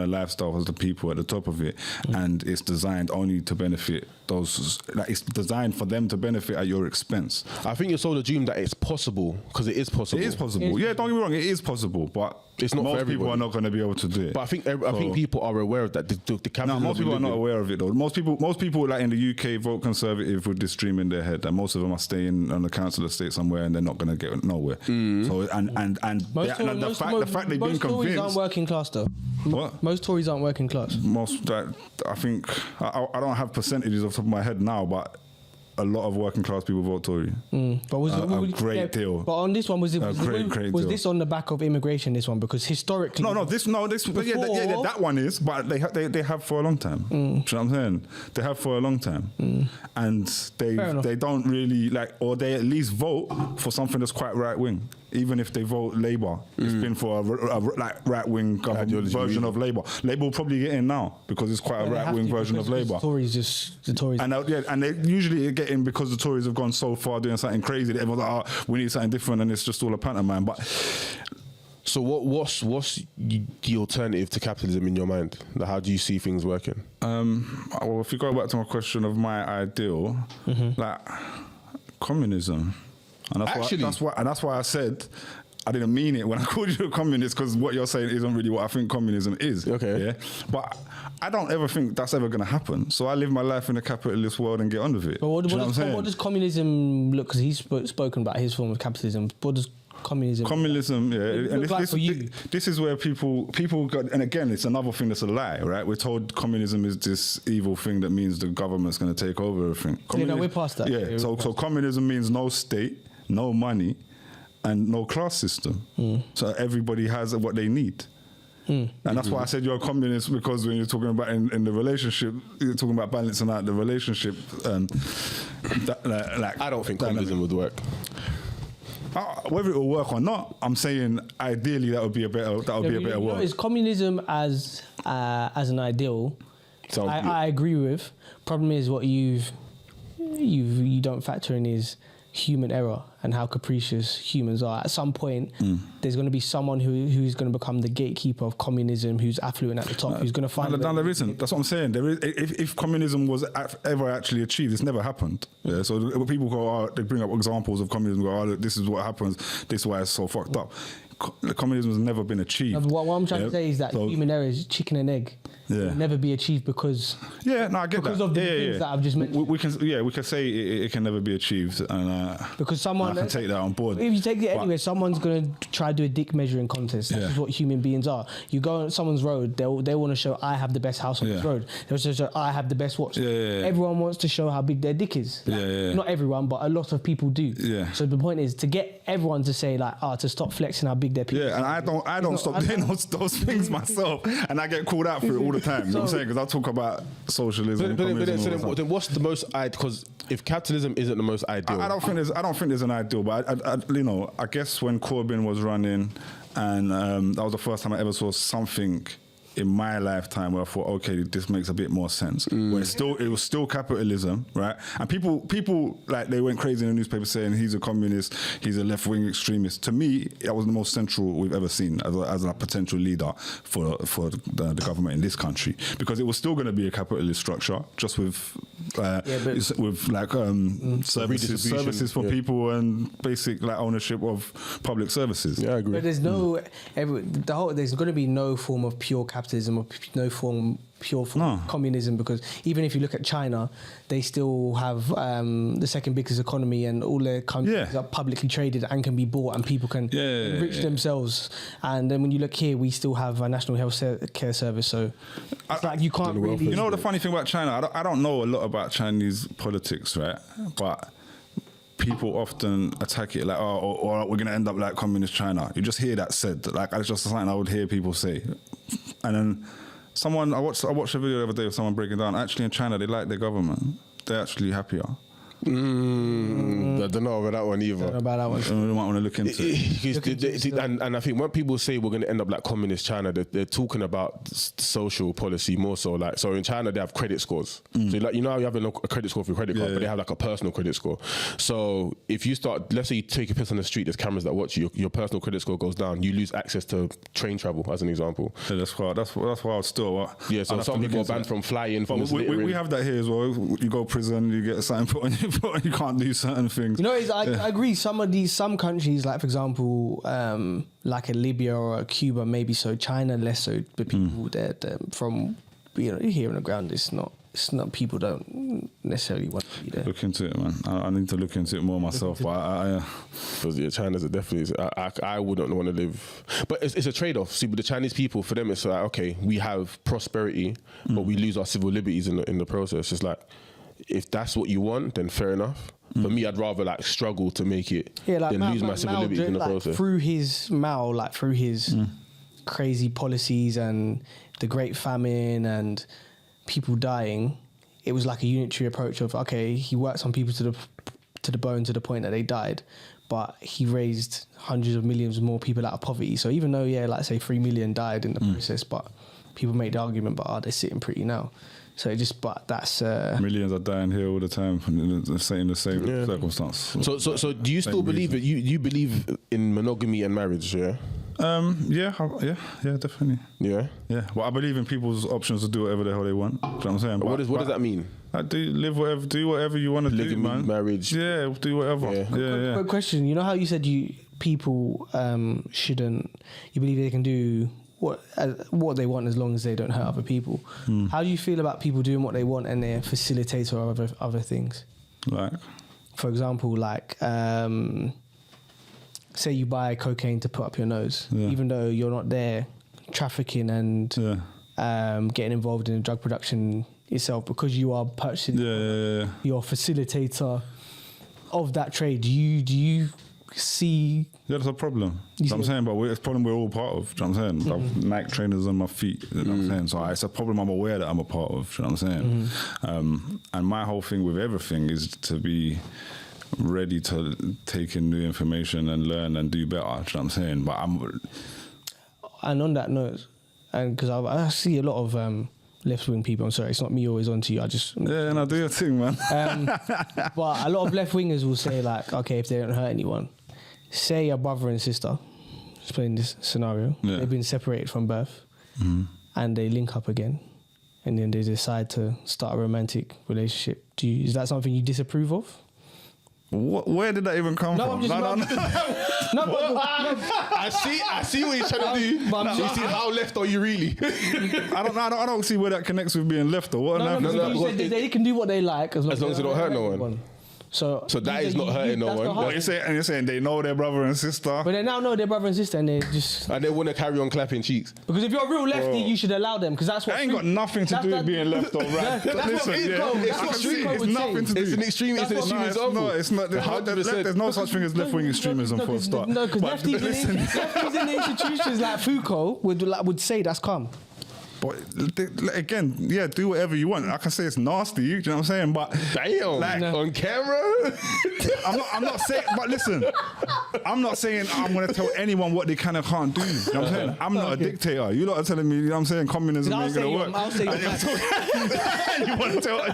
lifestyle as the people at the top of it, and it's designed only to benefit those. Like it's designed for them to benefit at your expense. I think you're sold a dream that it's possible, because it is possible. It is possible. Yeah, don't get me wrong. It is possible, but it's not. Most people are not going to be able to do it. But I think people are aware of that. The capitalism. No, most people are not aware of it though. Most people like in the UK vote Conservative with this dream in their head, and most of them are staying on the council estate somewhere, and they're not going to get nowhere. So the fact they've been convinced. Tories aren't working class though. What? Most Tories aren't working class. I think I don't have percentages off the top of my head now, but a lot of working class people vote Tory. But was a great deal. But on this one, was great deal. This on the back of immigration? This one, because historically, this. That one is, but they have for a long time. Do you know what I'm saying? They have for a long time, and they don't really like, or they at least vote for something that's quite right wing. Even if they vote Labour, it's been for a right wing version of Labour. Labour will probably get in now because it's quite a right wing version of Labour. The Tories, and they usually get in because the Tories have gone so far doing something crazy that everyone's like, we need something different, and it's just all a pantomime. But so what's the alternative to capitalism in your mind? Like, how do you see things working? Well, if you go back to my question of my ideal, like communism. And that's why I said I didn't mean it when I called you a communist, because what you're saying isn't really what I think communism is. Okay. Yeah. But I don't ever think that's ever going to happen. So I live my life in a capitalist world and get on with it. But what does communism look? Because he's spoken about his form of capitalism. What does communism, and this is where people got, and again, it's another thing that's a lie, right? We're told communism is this evil thing that means the government's going to take over everything. We're past that. Yeah, so communism means no state, no money, and no class system. So everybody has what they need. And that's why I said you're a communist, because when you're talking about in the relationship, you're talking about balancing out the relationship. I don't think communism would work. Whether it will work or not, I'm saying ideally that would be a better world. Is communism as an ideal? I agree with. Problem is what you don't factor in is human error and how capricious humans are. At some point, there's going to be someone who's going to become the gatekeeper of communism, who's affluent at the top, who's going to find... No, there isn't. That's what I'm saying. There is, if communism was ever actually achieved, it's never happened. Yeah. So people go, they bring up examples of communism, go, look, this is what happens, this is why it's so fucked up. Communism has never been achieved. No, what I'm trying to say is that human error is chicken and egg. It will never be achieved because... Yeah, no, I get because of the things that I've just mentioned. We can say it can never be achieved, and because someone... I can take that on board. If you take it anyway, someone's going to try to do a dick measuring contest. That's just what human beings are. You go on someone's road, they want to show, I have the best house on this road. They'll show, I have the best watch. Everyone wants to show how big their dick is. Not everyone, but a lot of people do. So the point is to get everyone to say to stop flexing how big their penis is. And I don't stop doing those things myself, and I get called out for it all the time. You know what I'm saying? Because I talk about socialism. But then what's the most because if capitalism isn't the most ideal, I don't think there's an ideal. But I guess when Corbyn was running, and that was the first time I ever saw something in my lifetime where I thought, okay, this makes a bit more sense. Where it was still capitalism, right? And people like they went crazy in the newspaper saying he's a communist, he's a left-wing extremist. To me, that was the most central we've ever seen as a potential leader for the government in this country, because it was still going to be a capitalist structure, just with services for people and basic ownership of public services. Yeah, I agree. But there's there's going to be no form of pure capitalism or no pure form of communism, because even if you look at China, they still have the second biggest economy, and all their countries are publicly traded and can be bought, and people can enrich themselves. And then when you look here, we still have a national health care service. So it's like you can't really... You know the funny thing about China? I don't know a lot about Chinese politics, right? But people often attack it like, or we're going to end up like communist China. You just hear that said. Like, it's just something I would hear people say. And then I watched a video the other day of someone breaking down, actually in China, they like their government. They're actually happier. I don't know about that one either. Don't know about that one. We might want to look into it. And I think when people say we're going to end up like communist China, they're talking about social policy more so. Like, so in China they have credit scores. So like, you know how you have a credit score for your credit card, but they have like a personal credit score. So if you start, let's say you take a piss on the street, there's cameras that watch you, your personal credit score goes down, you lose access to train travel, as an example. Yeah, that's why I'd still. So some people are banned from flying. We have that here as well. You go to prison, you get a sign put on you. You can't do certain things. You know, I agree. Some countries, like for example, like a Libya or a Cuba, maybe so. China less so. But people that from here on the ground, it's not people don't necessarily want to be there. Look into it, man. I need to look into it more myself. Because China's definitely. I wouldn't want to live, but it's a trade-off. See, with the Chinese people, for them, it's like, okay, we have prosperity, but we lose our civil liberties in the process. It's like, if that's what you want, then fair enough. For me, I'd rather like struggle to make it than lose my civil liberties in the process. Through his crazy policies and the Great Famine and people dying, it was like a unitary approach of, okay, he worked on people to the bone to the point that they died, but he raised hundreds of millions more people out of poverty. So even though, like say 3 million died in the process, but people make the argument, but they're sitting pretty now. So that's millions are dying here all the time in the same circumstance. So do you still believe it? You believe in monogamy and marriage? Yeah. Yeah, definitely. Yeah. Well, I believe in people's options to do whatever the hell they want. You know what I'm saying? What does that mean? Do whatever you want to do, man. Marriage. Yeah, do whatever. Yeah. Quick question. You know how you said people shouldn't. You believe they can do what they want as long as they don't hurt other people. How do you feel about people doing what they want and they're facilitator of other things? Like, for example, like say you buy cocaine to put up your nose, even though you're not there trafficking and getting involved in drug production yourself, because you are purchasing your facilitator of that trade, do you see? Yeah, that's a problem. You know what I'm saying? But it's a problem we're all part of. You know what I'm saying? I've Nike trainers on my feet. You know what I'm saying? So it's a problem I'm aware that I'm a part of. You know what I'm saying? And my whole thing with everything is to be ready to take in new information and learn and do better. You know what I'm saying? But And on that note, and because I see a lot of left-wing people, I'm sorry, it's not me always on to you, and I do your thing, man. But a lot of left-wingers will say, like, okay, if they don't hurt anyone, say a brother and sister, just playing this scenario, they've been separated from birth, and they link up again, and then they decide to start a romantic relationship. Is that something you disapprove of? Where did that even come from? I see what you're trying to do. You see how left are you really? I don't see where that connects with being left or what. You said they can do what they like as long as they don't hurt no one. So that is not hurting no one. What you're saying they know their brother and sister, but they now know their brother and sister, and they want to carry on clapping cheeks. Because if you're a real lefty, you should allow them, because that's what. That ain't got nothing to do with being left or right. Listen, it's nothing to do. It's an extreme example. No, it's not. There's no such thing as left-wing extremism for a start. No, because lefties in the institutions like Foucault would say that's calm. But again, do whatever you want. I can say it's nasty, you know what I'm saying? But damn, on camera? I'm not saying, but listen, I'm not saying I'm going to tell anyone what they can and can't do. You know what I'm saying? I'm not a dictator. You lot are telling me, you know what I'm saying, communism ain't going to work. I'll say you want to tell?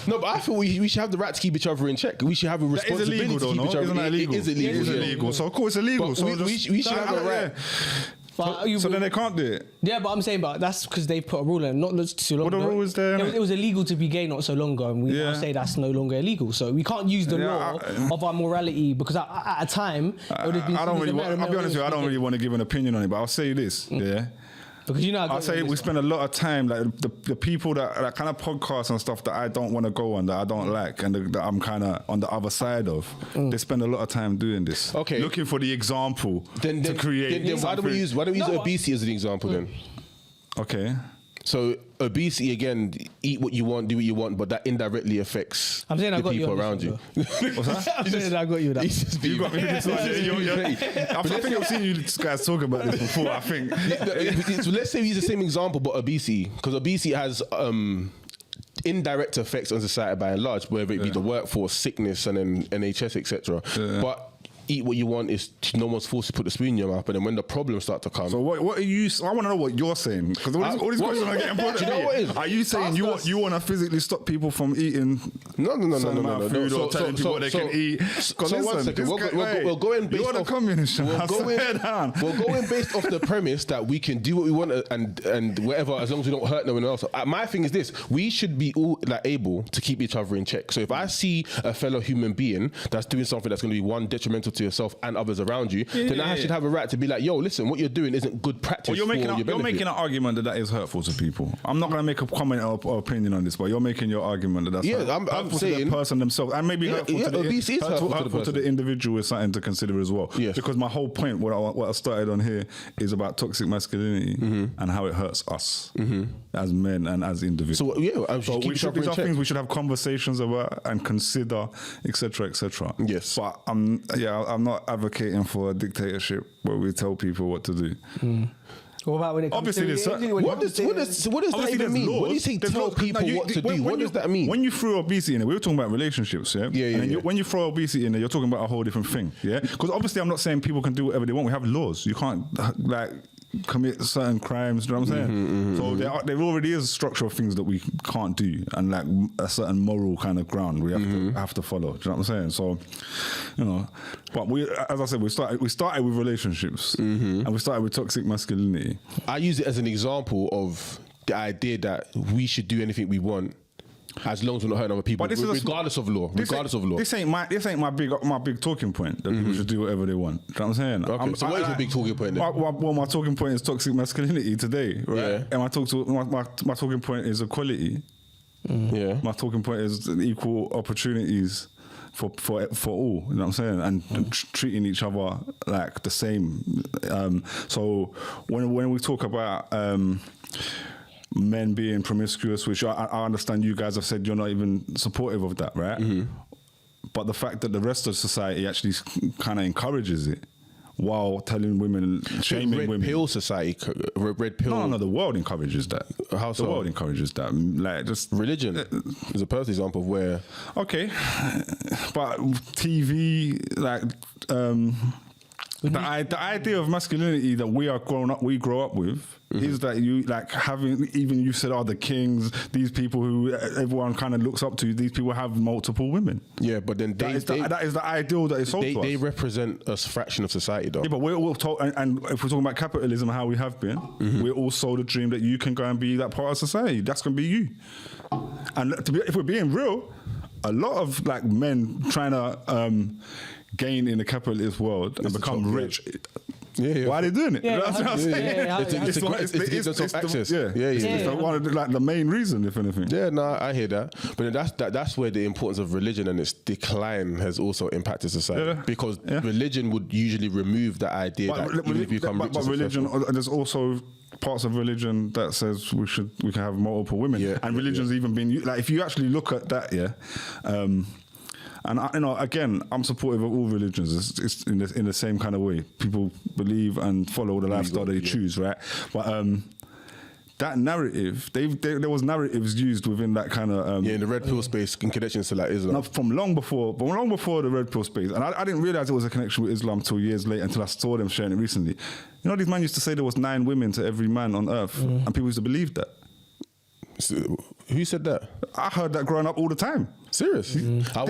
No, but I feel we should have the right to keep each other in check. We should have a responsibility to keep each other in check. Isn't that illegal? It is illegal. It is illegal. So of course it's illegal. So we should have the right. So then they can't do it. Yeah, but I'm saying, but that's because they put a rule in, not too long ago. What the rule is there? It was illegal to be gay not so long ago, and we now say that's no longer illegal. So we can't use the law of our morality, because at a time it would have been. I'll be honest with you, I don't really want to give an opinion on it, but I'll say this, Because I'll say we spend a lot of time, like the people that kind of podcasts and stuff that I don't want to go on, that I don't like, and that I'm kind of on the other side of. They spend a lot of time doing this. Okay. Looking for the example to create. Then why don't we use obesity as an example then? Okay. So obesity, again, eat what you want, do what you want, but that indirectly affects the people around you. What's that? I'm saying I got you that. You got me this one. I think I've seen you guys talk about this before, I think. So let's say we use the same example, but obesity, because obesity has indirect effects on society by and large, whether it be the workforce, sickness, and then NHS, etc. But eat what you want is no one's forced to put the spoon in your mouth, and then when the problems start to come. So what are you? I want to know what you're saying, because all these questions are getting put to me. Are you saying you want to physically stop people from eating? No. Food or telling people what they can eat? So 1 second, we're going based you're the communist. We're going based off the premise that we can do what we want and whatever, as long as we don't hurt no one else. My thing is this: we should be all able to keep each other in check. So if I see a fellow human being that's doing something that's going to be detrimental to yourself and others around you, then I should have a right to be like, yo, listen, what you're doing isn't good practice. Well, you're making an argument that is hurtful to people. I'm not going to make a comment or opinion on this, but you're making your argument that that's hurtful to the person themselves, and maybe hurtful to the individual is something to consider as well. Yes. Because my whole point, what I started on here, is about toxic masculinity and how it hurts us as men and as individuals. So these are things we should have conversations about and consider, etc., etc. Yes. But I'm not advocating for a dictatorship where we tell people what to do. What about when it comes what does that even mean? When you say tell people what to do, what does that mean? When you throw obesity in it, we were talking about relationships, when you throw obesity in there, you're talking about a whole different thing, Because obviously I'm not saying people can do whatever they want. We have laws. You can't commit certain crimes, you know what I'm saying? So there already is a structure of things that we can't do, and like a certain moral kind of ground we have to follow. Do you know what I'm saying? So, but as I said, we started with relationships, and we started with toxic masculinity. I use it as an example of the idea that we should do anything we want, as long as we're not hurting other people, regardless of law. This ain't my big talking point that people should do whatever they want. You know what I'm saying? Okay. So what is your big talking point then? Well, my talking point is toxic masculinity today, right? Yeah. And my talking point is equality. Yeah. My talking point is equal opportunities for all. You know what I'm saying? And treating each other like the same. So when we talk about men being promiscuous, which I understand you guys have said you're not even supportive of that, right? but the fact that the rest of society actually kind of encourages it, while telling women, shaming women. Red pill society, red pill. No, the world encourages that. How so? The world encourages that. Like, just religion is a perfect example of where. Okay, but TV, like, the idea of masculinity that we grow up with is that you like having, even you said, the kings, these people who everyone kind of looks up to, these people have multiple women. Yeah, but then that is the ideal that is sold to us. They represent a fraction of society, though. Yeah, but we're all told, and if we're talking about capitalism, how we have been, we're all sold a dream that you can go and be that part of society. That's going to be you. And if we're being real, a lot of like men trying to gain in the capitalist world and become rich. Yeah. Why are they doing it? Yeah, That's what I'm saying. It's access. Yeah. One of the main reason, if anything. Yeah, no, I hear that. But then that's where the importance of religion and its decline has also impacted society. Because religion would usually remove the idea that even if you become rich, but religion, there's also parts of religion that says we can have multiple women. Yeah. And religion's even been, like, if you actually look at that, and again, I'm supportive of all religions. It's in the same kind of way. People believe and follow the lifestyle they choose, right? But that narrative, there was narratives used within that kind of in the red pill space in connections to like Islam. From long before the red pill space, and I didn't realize it was a connection with Islam till years later, until I saw them sharing it recently. You know, these men used to say there was 9 women to every man on earth, and people used to believe that. So, who said that? I heard that growing up all the time. Serious? I've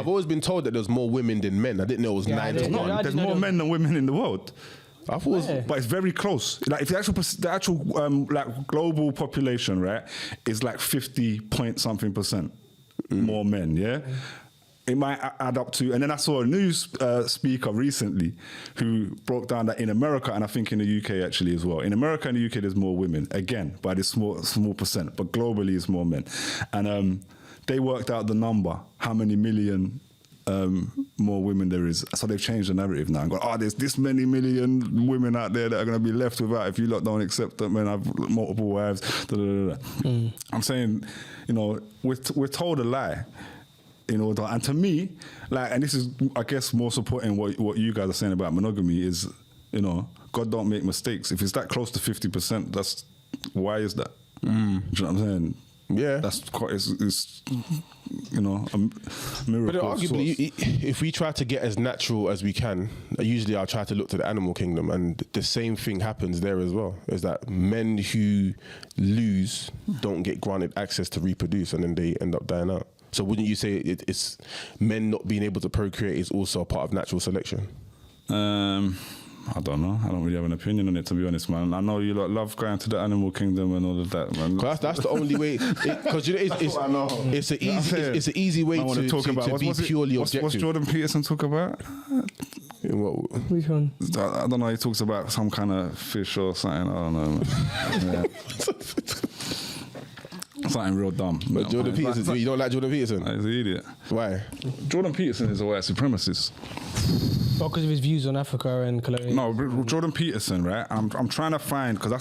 always been told that there's more women than men. I didn't know it was 9 to 1. There's more men than women in the world. I thought, but it's very close. Like, if the actual like global population, right, is like 50 point something percent more men. Yeah. It might add up to, and then I saw a news speaker recently who broke down that in America, and I think in the UK actually as well. In America and the UK, there's more women, again, by this small percent, but globally it's more men. And they worked out the number, how many million more women there is. So they've changed the narrative now and gone, there's this many million women out there that are going to be left without if you lot don't accept that men have multiple wives. I'm saying, we're told a lie. And to me, like, and this is, I guess, more supporting what you guys are saying about monogamy is, God don't make mistakes. If it's that close to 50%, why is that? Do you know what I'm saying? Yeah, that's quite. It's a miracle. But arguably, if we try to get as natural as we can, usually I'll try to look to the animal kingdom, and the same thing happens there as well. Is that men who lose don't get granted access to reproduce, and then they end up dying out. So wouldn't you say it's men not being able to procreate is also a part of natural selection? I don't know. I don't really have an opinion on it, to be honest, man. I know you lot love going to the animal kingdom and all of that, man. That's the only way. Because it's an easy way to be purely objective. What's Jordan Peterson talk about? Which one? I don't know. He talks about some kind of fish or something. I don't know, man. Something real dumb. But Jordan Peterson, you don't like Jordan Peterson? He's an idiot. Why? Jordan Peterson is a white supremacist. Not because of his views on Africa and colonialism. No, Jordan Peterson, right? I'm trying to find, because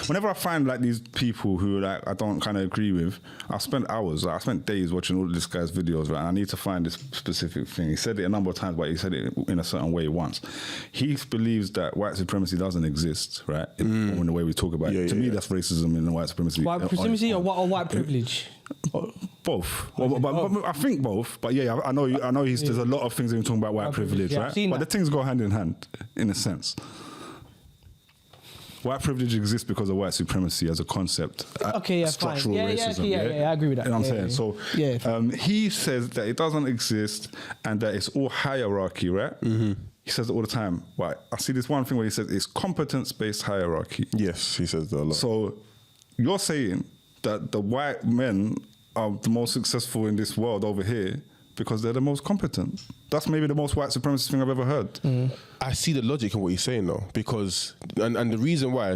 whenever I find like these people who like I don't kind of agree with, I spent hours, I spent days watching all of this guy's videos, right? And I need to find this specific thing. He said it a number of times, but he said it in a certain way once. He believes that white supremacy doesn't exist, right? In the way we talk about it. To me, that's racism in white supremacy. White supremacy or white privilege? Both. But I think both. But yeah, I know. There's a lot of things that we're talking about white privilege, right? But the things go hand in hand, in a sense. White privilege exists because of white supremacy as a concept. Structural racism. I agree with that. You know what I'm saying? So he says that it doesn't exist and that it's all hierarchy, right? Mm-hmm. He says it all the time. Right? I see this one thing where he says it's competence-based hierarchy. Yes, he says that a lot. So you're saying that the white men are the most successful in this world over here because they're the most competent. That's maybe the most white supremacist thing I've ever heard. I see the logic in what you're saying though, because and the reason why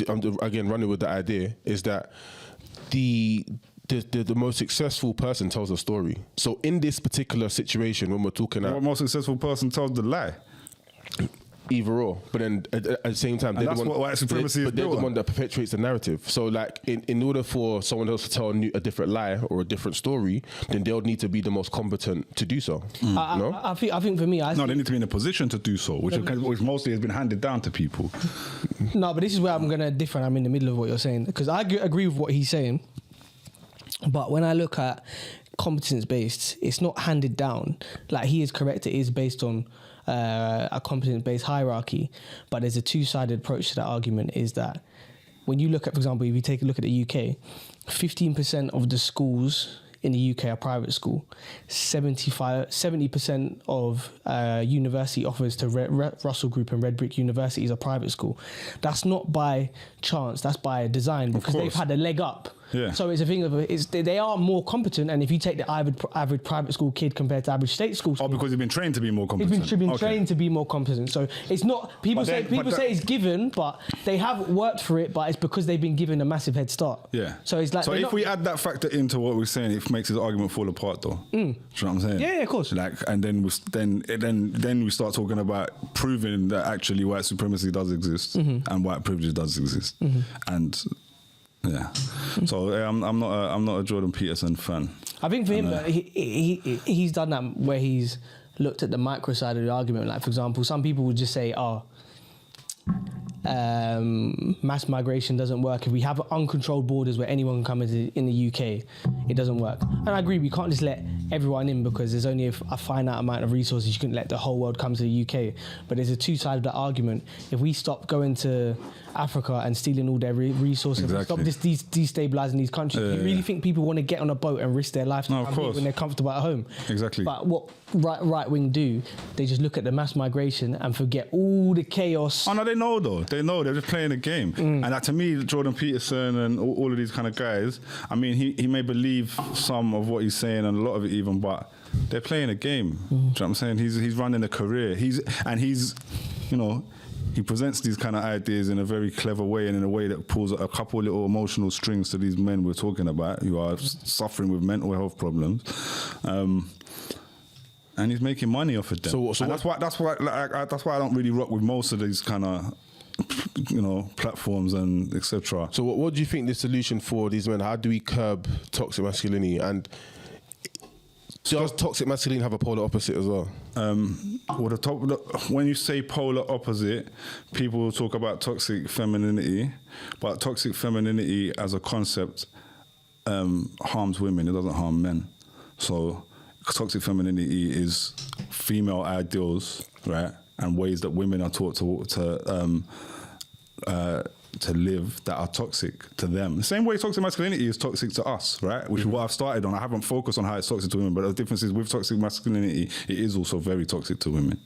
I'm again running with the idea is that the most successful person tells a story. So in this particular situation, when we're talking about the most successful person tells the lie. either or. But then at the same time, and that's what white supremacy is. But they're the one that perpetuates the narrative. So like in order for someone else to tell a different lie or a different story, then they'll need to be the most competent to do so. No? I think for me, they need to be in a position to do so, which mostly has been handed down to people. No, but this is where I'm going to differ. I'm in the middle of what you're saying, because I agree with what he's saying. But when I look at competence-based, it's not handed down. Like, he is correct, it is based on a competence-based hierarchy. But there's a two-sided approach to that argument, is that when you look at, for example, if you take a look at the UK, 15% of the schools in the UK are private school. 70% of university offers to Russell Group and Red Brick universities are private school. That's not by chance, that's by design, because they've had a leg up. Yeah. So it's a thing of they are more competent, and if you take the average private school kid compared to average state school, because they've been trained to be more competent. He's been trained to be more competent. So it's not people say it's given, but they have worked for it. But it's because they've been given a massive head start. Yeah. So it's like, if we add that factor into what we're saying, it makes his argument fall apart, though. Do you know what I'm saying? Yeah, of course. Like, and then we start talking about proving that actually white supremacy does exist and white privilege does exist, and. Yeah, so I'm not a Jordan Peterson fan. I think for him, he's done that where he's looked at the micro side of the argument. Like, for example, some people would just say, mass migration doesn't work. If we have uncontrolled borders where anyone can come in the UK, it doesn't work. And I agree, we can't just let everyone in, because there's only a finite amount of resources. You couldn't let the whole world come to the UK. But there's a two-sided of that argument. If we stop going to Africa and stealing all their resources, stop destabilising these countries, do you really think people want to get on a boat and risk their life to come here when they're comfortable at home? Exactly. But what right wing do, they just look at the mass migration and forget all the chaos. Oh no, they know though. They know, they're just playing a game. And that, to me, Jordan Peterson and all of these kind of guys, I mean, he may believe some of what he's saying and a lot of it even, but they're playing a game. Do you know what I'm saying? He's running a career. He presents these kind of ideas in a very clever way, and in a way that pulls a couple little emotional strings to these men we're talking about who are suffering with mental health problems. And he's making money off of them. So that's why I don't really rock with most of these kind of platforms and etc. So what do you think the solution for these men? How do we curb toxic masculinity? And does toxic masculinity have a polar opposite as well? When you say polar opposite, people will talk about toxic femininity, but toxic femininity as a concept harms women. It doesn't harm men. So toxic femininity is female ideals, right, and ways that women are taught to live that are toxic to them. The same way toxic masculinity is toxic to us, right? Which is what I've started on. I haven't focused on how it's toxic to women, but the difference is with toxic masculinity, it is also very toxic to women.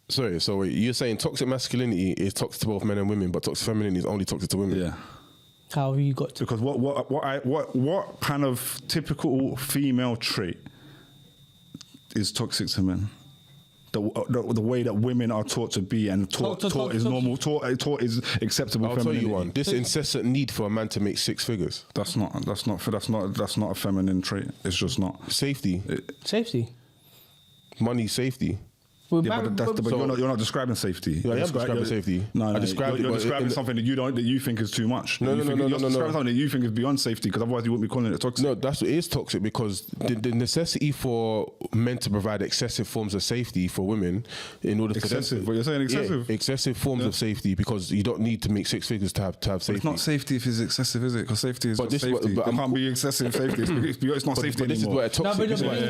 Sorry, so you're saying toxic masculinity is toxic to both men and women, but toxic femininity is only toxic to women? Yeah. How have you got to? Because what kind of typical female trait is toxic to men? The way that women are taught to be and taught is normal, taught is acceptable. I'll tell you one. This incessant need for a man to make six figures. That's not a feminine trait. It's just not. Safety. Money, safety. But you're not describing safety. Yeah, I am describing safety. No, you're describing something that you think is too much. No. You're describing something that you think is beyond safety, because otherwise you wouldn't be calling it toxic. No, it is toxic, because the necessity for men to provide excessive forms of safety for women in order for excessive. But you're saying excessive. Yeah, excessive forms of safety, because you don't need to make six figures to have safety. But it's not safety if it's excessive, is it? Because safety is safety. It can't be excessive safety. It's not safety anymore. This is where toxic.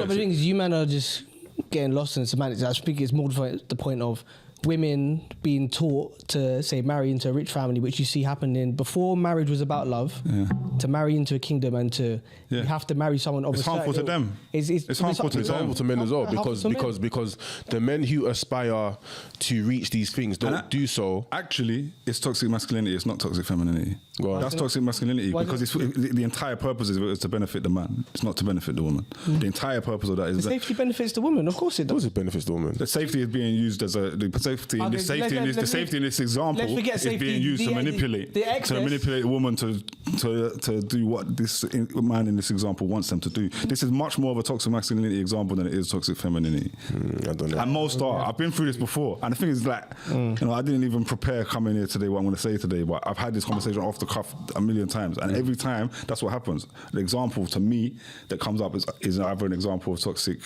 The thing is, you men are just getting lost in semantics. I think it's more the point of women being taught to, say, marry into a rich family, which you see happening before marriage was about love, to marry into a kingdom, and to you have to marry someone of it's harmful to them. It's harmful to them. It's harmful to men as well, because the men who aspire to reach these things don't do so. Actually, it's toxic masculinity. It's not toxic femininity. That's toxic masculinity, because the entire purpose is to benefit the man. It's not to benefit the woman. The entire purpose of that is safety benefits the woman. Of course it does. Of course it benefits the woman. The safety is being used as the safety in this example is being used to manipulate a woman to do what this man in this example wants them to do. This is much more of a toxic masculinity example than it is toxic femininity. I don't know. And most are. I've been through this before, and the thing is, like, you know, I didn't even prepare coming here today what I'm going to say today, but I've had this conversation off the cuff a million times, and every time that's what happens. The example to me that comes up is either an example of toxic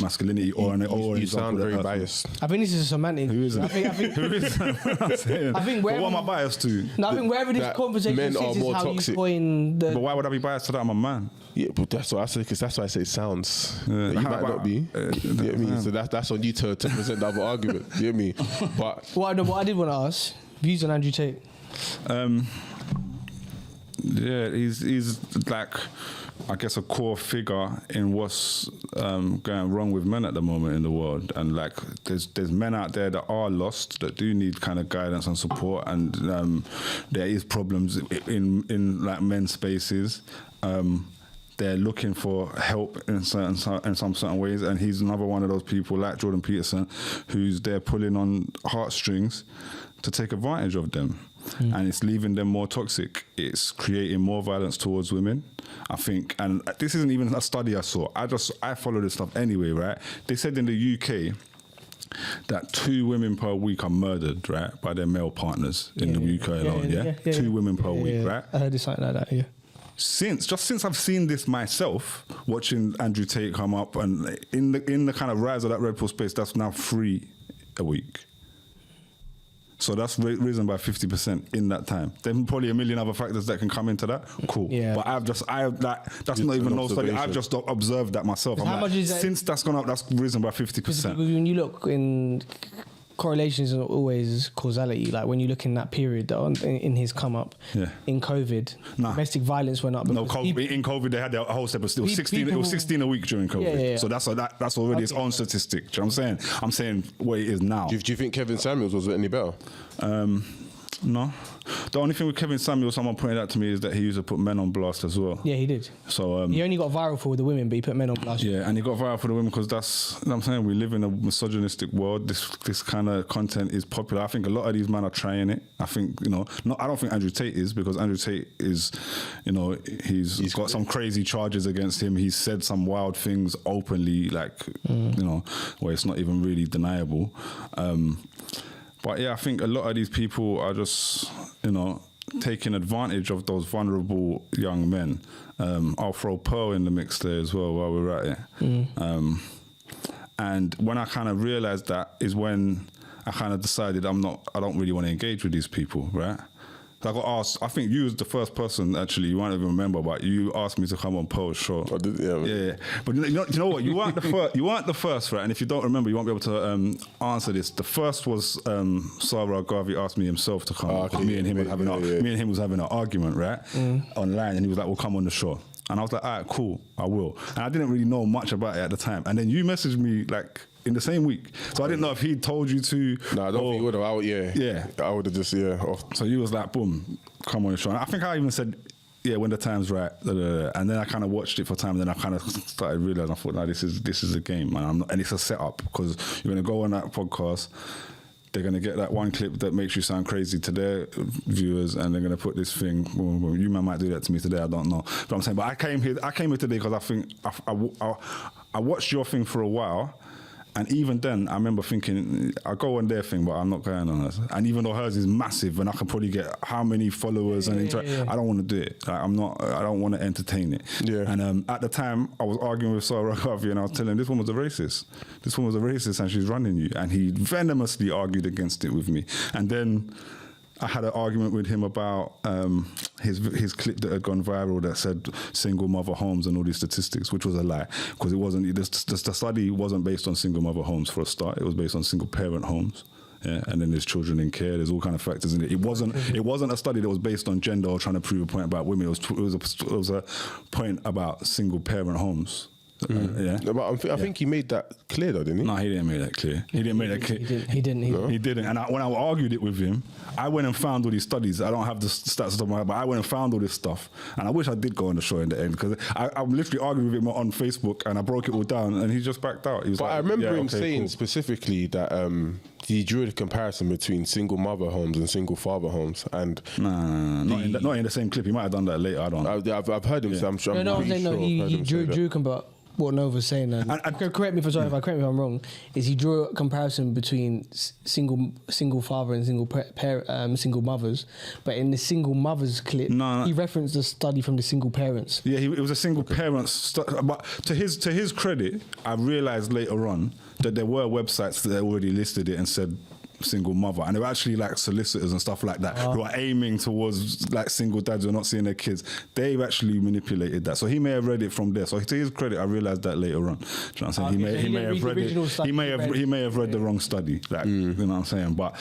masculinity or an example. You sound very biased. I think this is a semantic. Who isn't? Who isn't? I'm saying. I think what am I biased to? No, I think wherever this conversation men sits are is more how toxic. you coin the... But why would I be biased to that? I'm a man. Yeah, but that's what I say, because that's why I say it sounds. Yeah, You how might about- not be. You get me? So that's on you to present the other argument. You get me? But What I did want to ask, views on Andrew Tate. Yeah, he's like, I guess, a core figure in what's going wrong with men at the moment in the world. And like, there's men out there that are lost, that do need kind of guidance and support, and there is problems in like men's spaces. They're looking for help in some certain ways, and he's another one of those people like Jordan Peterson, who's there pulling on heartstrings to take advantage of them. And it's leaving them more toxic. It's creating more violence towards women, I think. And this isn't even a study I saw. I follow this stuff anyway, right? They said in the UK that 2 women per week are murdered, right, by their male partners in the UK alone. 2 women per week, right? I heard it's something like that. Yeah. Since I've seen this myself, watching Andrew Tate come up, and in the kind of rise of that Red Pill space, that's now 3 a week. So that's risen by 50% in that time. There's probably a million other factors that can come into that. Cool. Yeah. But that's not even no study. I've just observed that myself. I'm how like, much is that? Since that's gone up, that's risen by 50%. When you look in correlations, are always causality. Like when you look in that period in his come up in COVID, domestic violence went up. No, in COVID they had their whole set, but still 16. It was 16 a week during COVID. Yeah. So that's already its own statistic. Do you know what I'm saying? I'm saying what it is now. do you think Kevin Samuels was any better? No. The only thing with Kevin Samuels, someone pointed out to me, is that he used to put men on blast as well. Yeah, he did. So he only got viral for the women, but he put men on blast. Yeah, and he got viral for the women because that's, you know what I'm saying, we live in a misogynistic world. This kind of content is popular. I think a lot of these men are trying it. I think, you know, I don't think Andrew Tate is, because Andrew Tate is, you know, he's got some crazy charges against him. He's said some wild things openly, like, you know, where it's not even really deniable. But yeah, I think a lot of these people are just, you know, taking advantage of those vulnerable young men. I'll throw Pearl in the mix there as well while we're at it. And when I kind of realised that is when I kind of decided I don't really want to engage with these people, right? I got asked, I think you was the first person, actually, you won't even remember, but you asked me to come on Pearl's show. Yeah. But you know what? You weren't the first, right? And if you don't remember, you won't be able to answer this. The first was Sarah Garvey asked me himself to come. Me and him was having an argument, right? Online, and he was like, "Well, come on the show." And I was like, "All right, cool, I will." And I didn't really know much about it at the time. And then you messaged me like in the same week, so I didn't know if he told you to. No, I don't think he would have. I would have just So you was like, "Boom, come on the show." And I think I even said, "Yeah, when the time's right." And then I kind of watched it for time, and then I kind of started realizing, I thought, "No, this is a game, man." And it's a setup, because you're gonna go on that podcast. They're going to get that one clip that makes you sound crazy to their viewers, and they're going to put this thing. Well, you might do that to me today. I don't know. But I'm saying, but I came here today because I think I watched your thing for a while, and even then I remember thinking I go on their thing, but I'm not going on hers. And even though hers is massive, and I can probably get how many followers and I don't want to do it. Like, I don't want to entertain it. Yeah. And at the time, I was arguing with Sarah Garvey, and I was telling him this woman was a racist. This woman was a racist, and she's running you. And he venomously argued against it with me. And then I had an argument with him about his clip that had gone viral that said single mother homes and all these statistics, which was a lie, because it wasn't. The study wasn't based on single mother homes for a start. It was based on single parent homes. Yeah, and then there's children in care. There's all kind of factors in it. It wasn't a study that was based on gender or trying to prove a point about women. It was a point about single parent homes. Yeah, but I think he made that clear, though, didn't he? No, he didn't make that clear. He didn't. He didn't. And when I argued it with him, I went and found all these studies. I don't have the stats on my head, but I went and found all this stuff. And I wish I did go on the show in the end, because I literally argued with him on Facebook, and I broke it all down, and he just backed out. He was I remember him saying specifically that he drew a comparison between single mother homes and single father homes, and not in the same clip. He might have done that later. I don't know. I've heard him say. I'm sure. He drew about what Nova's saying. And correct me if I'm wrong. Is he drew a comparison between single father and single mothers, but in the single mothers clip, he referenced a study from the single parents. Yeah, it was a single parents. But to his credit, I realised later on that there were websites that already listed it and said single mother, and they were actually like solicitors and stuff like that who are aiming towards like single dads who are not seeing their kids. They've actually manipulated that, so he may have read it from there. So to his credit, I realized that later on. Do you know what I'm saying? He may have read it. He may have read the wrong study. Like, you know what I'm saying? But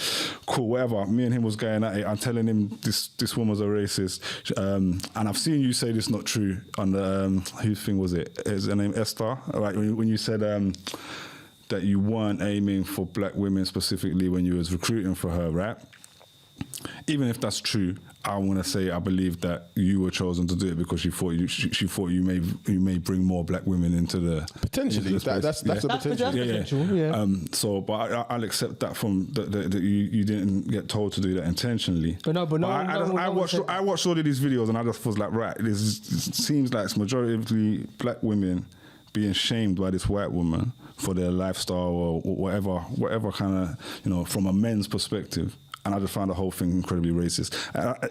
cool, whatever. Me and him was going at it. I'm telling him this woman's a racist, and I've seen you say this not true on the whose thing was it? Is her name Esther? All right, when you said that you weren't aiming for black women specifically when you was recruiting for her, right? Even if that's true, I want to say I believe that you were chosen to do it because she thought you may bring more black women into the potentially. That's a potential. Yeah. So, but I'll accept that from that you didn't get told to do that intentionally. I watched all of these videos and I just was like, right, it seems like it's majority black women being shamed by this white woman for their lifestyle or whatever kind of, from a men's perspective. And I just found the whole thing incredibly racist.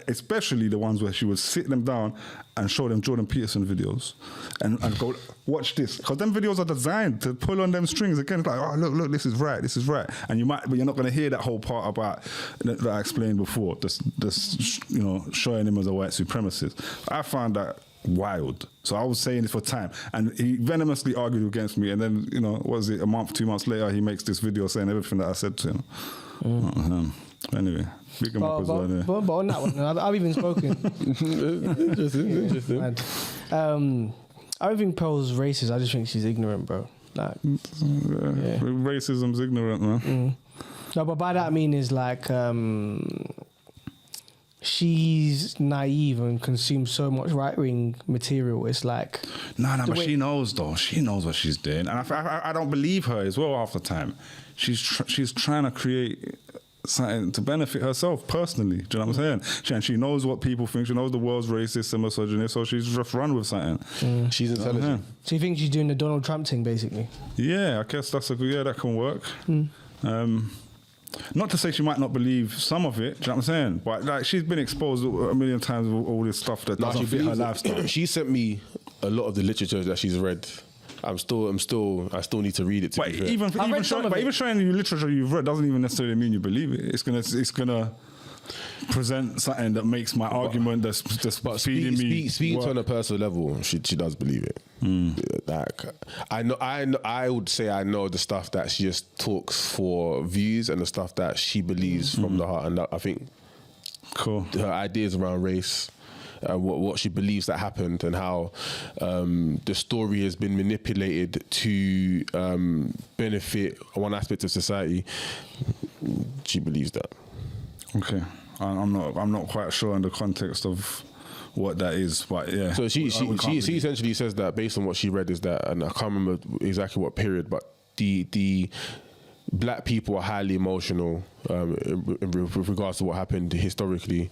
Especially the ones where she would sit them down and show them Jordan Peterson videos and go, watch this. Because them videos are designed to pull on them strings. Again, it's like, oh, look, this is right. And but you're not going to hear that whole part about that I explained before, just showing him as a white supremacist. I found that wild. So I was saying this for time, and he venomously argued against me, and then, was it a month, 2 months later, he makes this video saying everything that I said to him. Anyway, big him up as well. But on that one, I've even spoken. Interesting. I don't think Pearl's racist. I just think she's ignorant, bro. Like, racism's ignorant, man. No, but by that I mean is like she's naive and consumes so much right-wing material. It's like but she knows though. She knows what she's doing, and I don't believe her as well half the time. She's trying to create something to benefit herself personally. Do you know what I'm saying? She knows what people think. She knows the world's racist and misogynist, so she's just run with something. She's intelligent. So you think she's doing the Donald Trump thing, basically? Yeah, I guess that's that can work. Not to say she might not believe some of it, do you know what I'm saying? But like, she's been exposed a million times with all this stuff that doesn't fit her lifestyle. She sent me a lot of the literature that she's read. I still need to read it. Even showing you literature you've read doesn't even necessarily mean you believe it. It's gonna present something that makes my argument that's feeding me. Speaking to on a personal level, she does believe it. Like I would say I know the stuff that she just talks for views and the stuff that she believes from the heart, and I think her ideas around race. What she believes that happened and how the story has been manipulated to benefit one aspect of society. She believes that. Okay, I'm not quite sure in the context of what that is, but yeah. So she essentially says that based on what she read is that, and I can't remember exactly what period, but the black people are highly emotional with regards to what happened historically,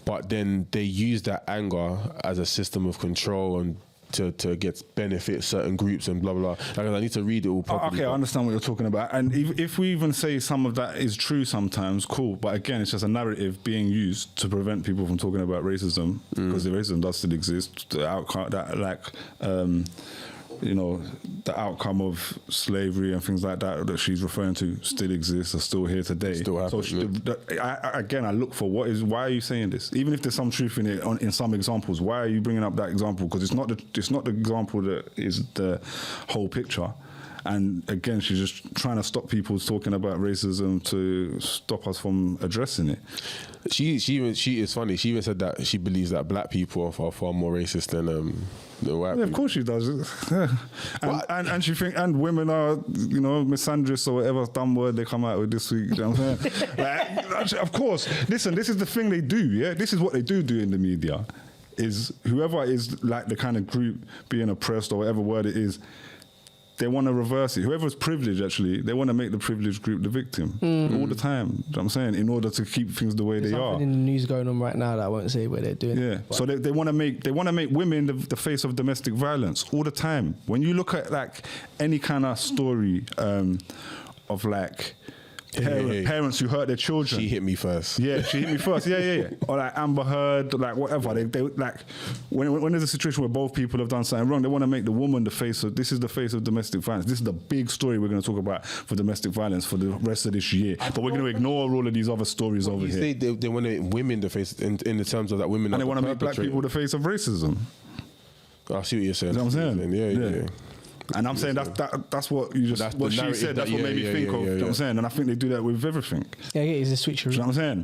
but then they use that anger as a system of control and to get benefit certain groups and blah blah. Like, I need to read it all properly. Okay, I understand what you're talking about, and if we even say some of that is true sometimes, cool. But again, it's just a narrative being used to prevent people from talking about racism, because the racism does still exist. The outcome the outcome of slavery and things like that she's referring to still exists, are still here today. Still happen, I look for why are you saying this? Even if there's some truth in it in some examples, why are you bringing up that example? Because it's not the example that is the whole picture. And again, she's just trying to stop people talking about racism to stop us from addressing it. She is funny. She even said that she believes that black people are far more racist than white people. Of course she does. and she think women are misandrous or whatever dumb word they come out with this week. You know what I'm saying? Like, of course. Listen, this is the thing they do. Yeah, this is what they do in the media. Is whoever is like the kind of group being oppressed or whatever word it is. they want to reverse it. Whoever's privileged, actually, they want to make the privileged group the victim all the time. You know what I'm saying? In order to keep things the way they are. Something in the news going on right now that I won't say where they're doing. Yeah. So they want to make women the face of domestic violence all the time. When you look at like any kind of story of like parents who hurt their children. She hit me first. Yeah, she hit me first. Yeah. Or like Amber Heard, like whatever. They like when there's a situation where both people have done something wrong, they want to make the woman the face of. This is the face of domestic violence. This is the big story we're going to talk about for domestic violence for the rest of this year. But we're going to ignore all of these other stories over here. Say they want to make women the face in the terms of that women. And they want to make black people the face of racism. I see what you're saying. You know what I'm saying? Yeah. And I'm saying that's what you just what she said. That's what made me think of. You know what I'm saying? And I think they do that with everything. Yeah, it's a switcheroo. You know what I'm saying?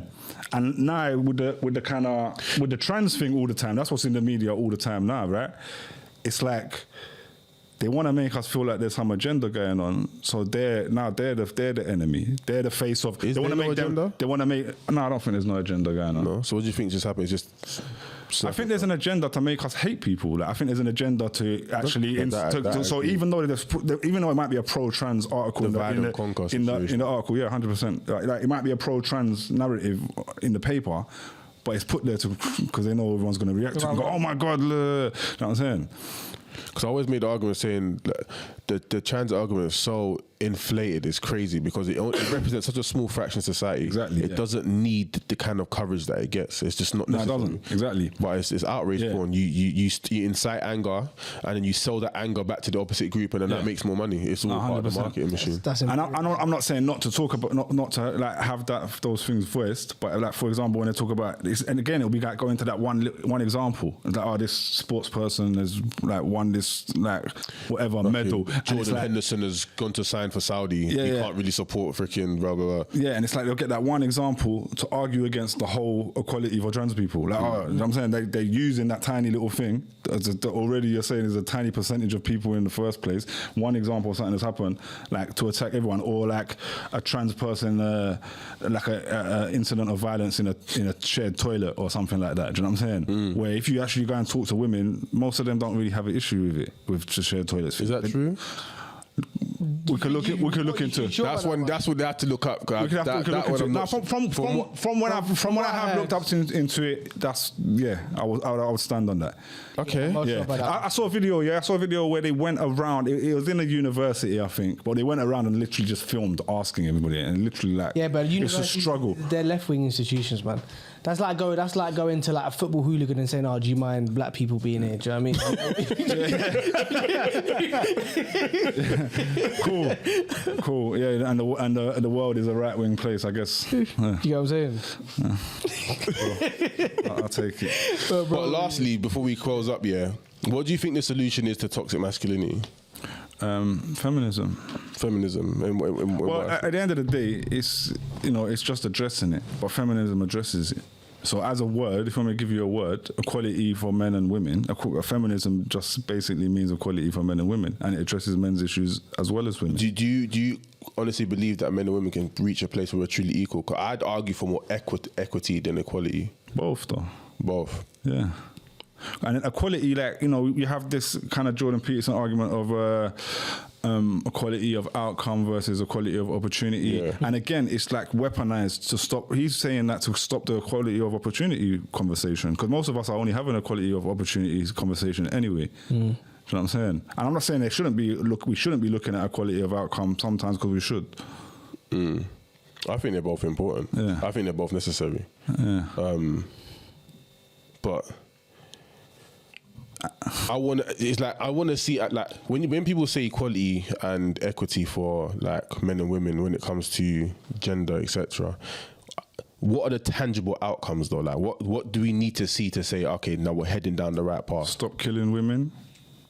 And now with the trans thing all the time, that's what's in the media all the time now, right? It's like they want to make us feel like there's some agenda going on. So they're the enemy. They're the face of. Is they want to make agenda? They want to make. No, I don't think there's no agenda going on. No. So what do you think just happened? It's just. I think there's an agenda to make us hate people. Like, I think there's an agenda to actually. So even though it might be a pro-trans article in the article, yeah, 100%. Like it might be a pro-trans narrative in the paper, but it's put there because they know everyone's going to react to it and go, oh my God, you know what I'm saying? Because I always made the argument saying the trans argument is so inflated, it's crazy because it represents such a small fraction of society. Exactly. It doesn't need the kind of coverage that it gets. It's just not necessary. No, it doesn't. Exactly. But it's outrage porn. You incite anger and then you sell that anger back to the opposite group and then that makes more money. It's all part of the marketing machine. And I'm not saying not to talk about, not to like have those things voiced, but like for example when they talk about this, and again it'll be like going to that one example, like this sports person has like won this like whatever medal. Jordan Henderson has gone to sign for Saudi. You can't really support freaking blah blah blah. Yeah, and it's like they'll get that one example to argue against the whole equality for trans people. Like, you know what I'm saying? They're using that tiny little thing that already you're saying is a tiny percentage of people in the first place. One example of something that's happened, like to attack everyone, or like a trans person, like a incident of violence in a shared toilet or something like that. Do you know what I'm saying? Where if you actually go and talk to women, most of them don't really have an issue with it, with shared toilets. Is that true? We could look into. That's what they had to look up. From when I have looked up into it, I would stand on that. Okay. Yeah. I saw a video. Yeah, I saw a video where they went around. It was in a university, I think, but they went around and literally just filmed asking everybody, and literally like, but it's a struggle. They're left-wing institutions, man. That's like going to like a football hooligan and saying, "Oh, do you mind black people being here?" Do you know what I mean? Cool. Yeah, and the world is a right-wing place, I guess. You know what I'm saying? I'll take it. But lastly, before we close up, what do you think the solution is to toxic masculinity? Feminism. Well, at the end of the day, it's just addressing it, but feminism addresses it. So as a word, if I'm going to give you a word, equality for men and women, feminism just basically means equality for men and women, and it addresses men's issues as well as women. Do you honestly believe that men and women can reach a place where we're truly equal? Because I'd argue for more equity than equality. Both, though. Both. Yeah. And equality, like, you have this kind of Jordan Peterson argument of equality of outcome versus equality of opportunity. Yeah. And again, it's like weaponized to stop. He's saying that to stop the equality of opportunity conversation, because most of us are only having equality of opportunities conversation anyway. Do you know what I'm saying? And I'm not saying we shouldn't be looking at equality of outcome sometimes, because we should. I think they're both important. Yeah. I think they're both necessary. Yeah. But I want to see like when people say equality and equity for like men and women when it comes to gender, etc. What are the tangible outcomes though? Like what do we need to see to say, okay, now we're heading down the right path? Stop killing women.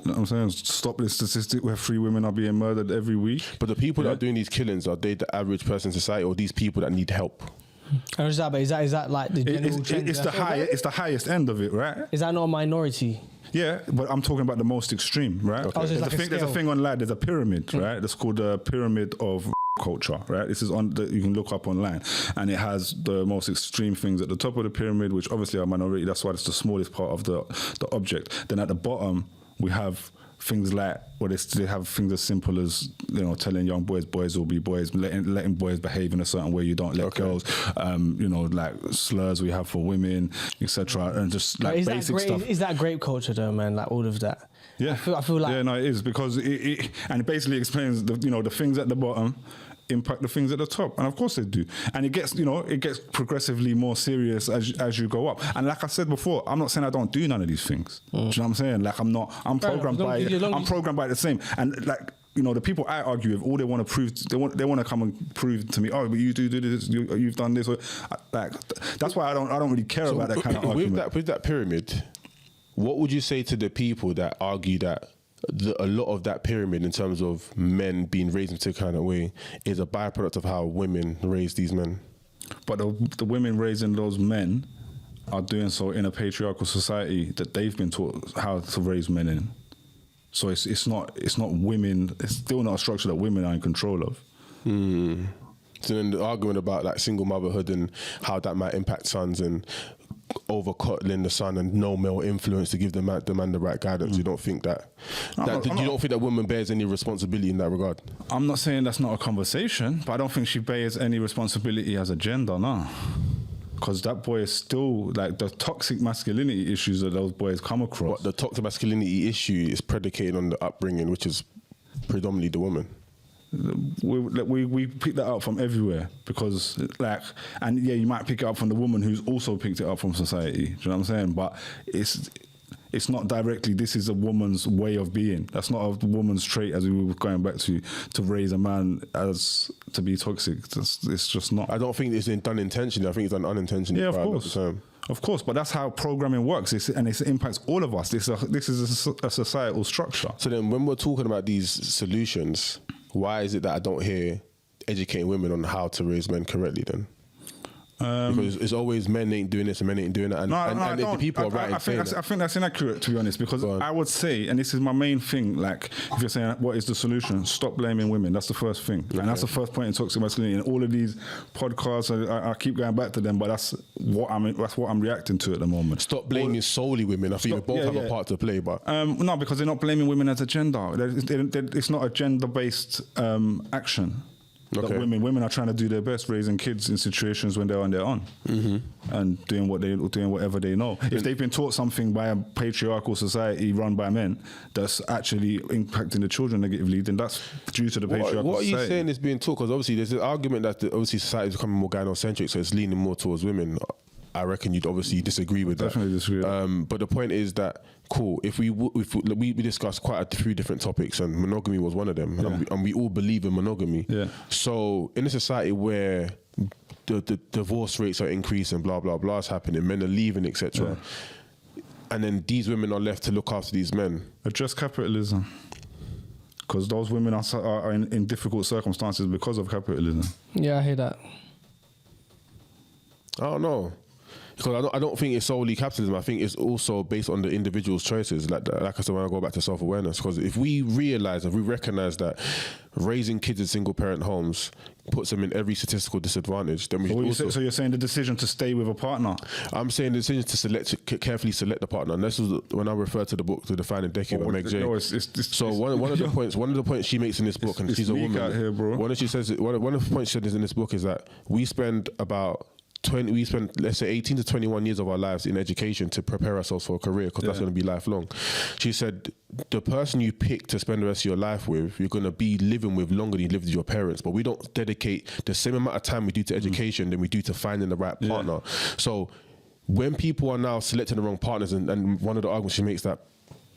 You know what I'm saying? Stop this statistic where 3 women are being murdered every week. But the people that are doing these killings, are they the average person in society, or these people that need help? And is that like the general trend? It's the highest end of it, right? Is that not a minority? Yeah, but I'm talking about the most extreme, right? Okay. There's a thing online. There's a pyramid, right? That's called the pyramid of culture, right? This is you can look up online, and it has the most extreme things at the top of the pyramid, which obviously are minority. That's why it's the smallest part of the object. Then at the bottom we have things like, well, they have things as simple as, you know, telling young boys will be boys, letting boys behave in a certain way. You don't let girls, you know, like slurs we have for women, etc. And just like basic stuff. Is that grape culture though, man? Like all of that. Yeah, I feel like it is, because it basically explains the things at the bottom impact the things at the top, and of course they do, and it gets progressively more serious as you go up. And like I said before, I'm not saying I don't do none of these things. Do you know what I'm saying? Like I'm programmed by it. I'm programmed by the same. And like, you know, the people I argue with, all they want to prove, they want to come and prove to me, oh, but you do this, you've done this. Like that's why I don't really care about that kind of argument. With that pyramid, what would you say to the people that argue that a lot of that pyramid, in terms of men being raised in a kind of way, is a byproduct of how women raise these men? But the women raising those men are doing so in a patriarchal society that they've been taught how to raise men in. So it's not women. It's still not a structure that women are in control of. So then the argument about like single motherhood and how that might impact sons and over coddling the son and no male influence to give the man the right guidance. You don't think that? You don't think that woman bears any responsibility in that regard? I'm not saying that's not a conversation, but I don't think she bears any responsibility as a gender, no. Because that boy is still, like, the toxic masculinity issues that those boys come across. But the toxic masculinity issue is predicated on the upbringing, which is predominantly the woman. We pick that up from everywhere, because like, and yeah, you might pick it up from the woman who's also picked it up from society. Do you know what I'm saying? But it's not directly, this is a woman's way of being. That's not a woman's trait, as we were going back to raise a man as to be toxic. It's just not. I don't think it's done intentionally. I think it's done unintentionally. Yeah, of course. Of course, but that's how programming works, and it impacts all of us. This is a societal structure. So then when we're talking about these solutions, why is it that I don't hear educating women on how to raise men correctly then? Because it's always men ain't doing this and men ain't doing that, and the people are right. I think that's inaccurate, to be honest, because I would say, and this is my main thing, like if you're saying what is the solution, stop blaming women. That's the first thing, and that's the first point in toxic masculinity. And all of these podcasts, I keep going back to them, but that's what I'm reacting to at the moment. Stop blaming solely women. I think we both have a part to play, but no, because they're not blaming women as a gender. It's not a gender-based action. Okay. Women are trying to do their best raising kids in situations when they're on their own, and doing whatever they know. If they've been taught something by a patriarchal society run by men that's actually impacting the children negatively, then that's due to the patriarchal society. What are you saying is being taught? Because obviously there's an argument that obviously society is becoming more gynocentric, so it's leaning more towards women. I reckon you'd obviously disagree with that. Definitely disagree. But the point is that, cool, if we discussed quite a few different topics, and monogamy was one of them, and we all believe in monogamy. Yeah. So in a society where the divorce rates are increasing, blah blah blah is happening, men are leaving, etc. And then these women are left to look after these men. Address capitalism, because those women are in difficult circumstances because of capitalism. Yeah, I hear that. I don't know. Because I don't think it's solely capitalism. I think it's also based on the individual's choices. Like I said, when I go back to self-awareness, because if we realize and we recognize that raising kids in single-parent homes puts them in every statistical disadvantage, then so you're saying the decision to stay with a partner? I'm saying the decision to carefully select the partner. And this was when I refer to the book, To Define a Decade by Meg J. So one of the points she makes in this book, and she's a woman. Out here, bro. One of the points she says in this book is that we spend, let's say 18 to 21 years of our lives in education to prepare ourselves for a career, because that's going to be lifelong. She said, the person you pick to spend the rest of your life with, you're going to be living with longer than you lived with your parents. But we don't dedicate the same amount of time we do to education than we do to finding the right partner. So when people are now selecting the wrong partners, and one of the arguments she makes that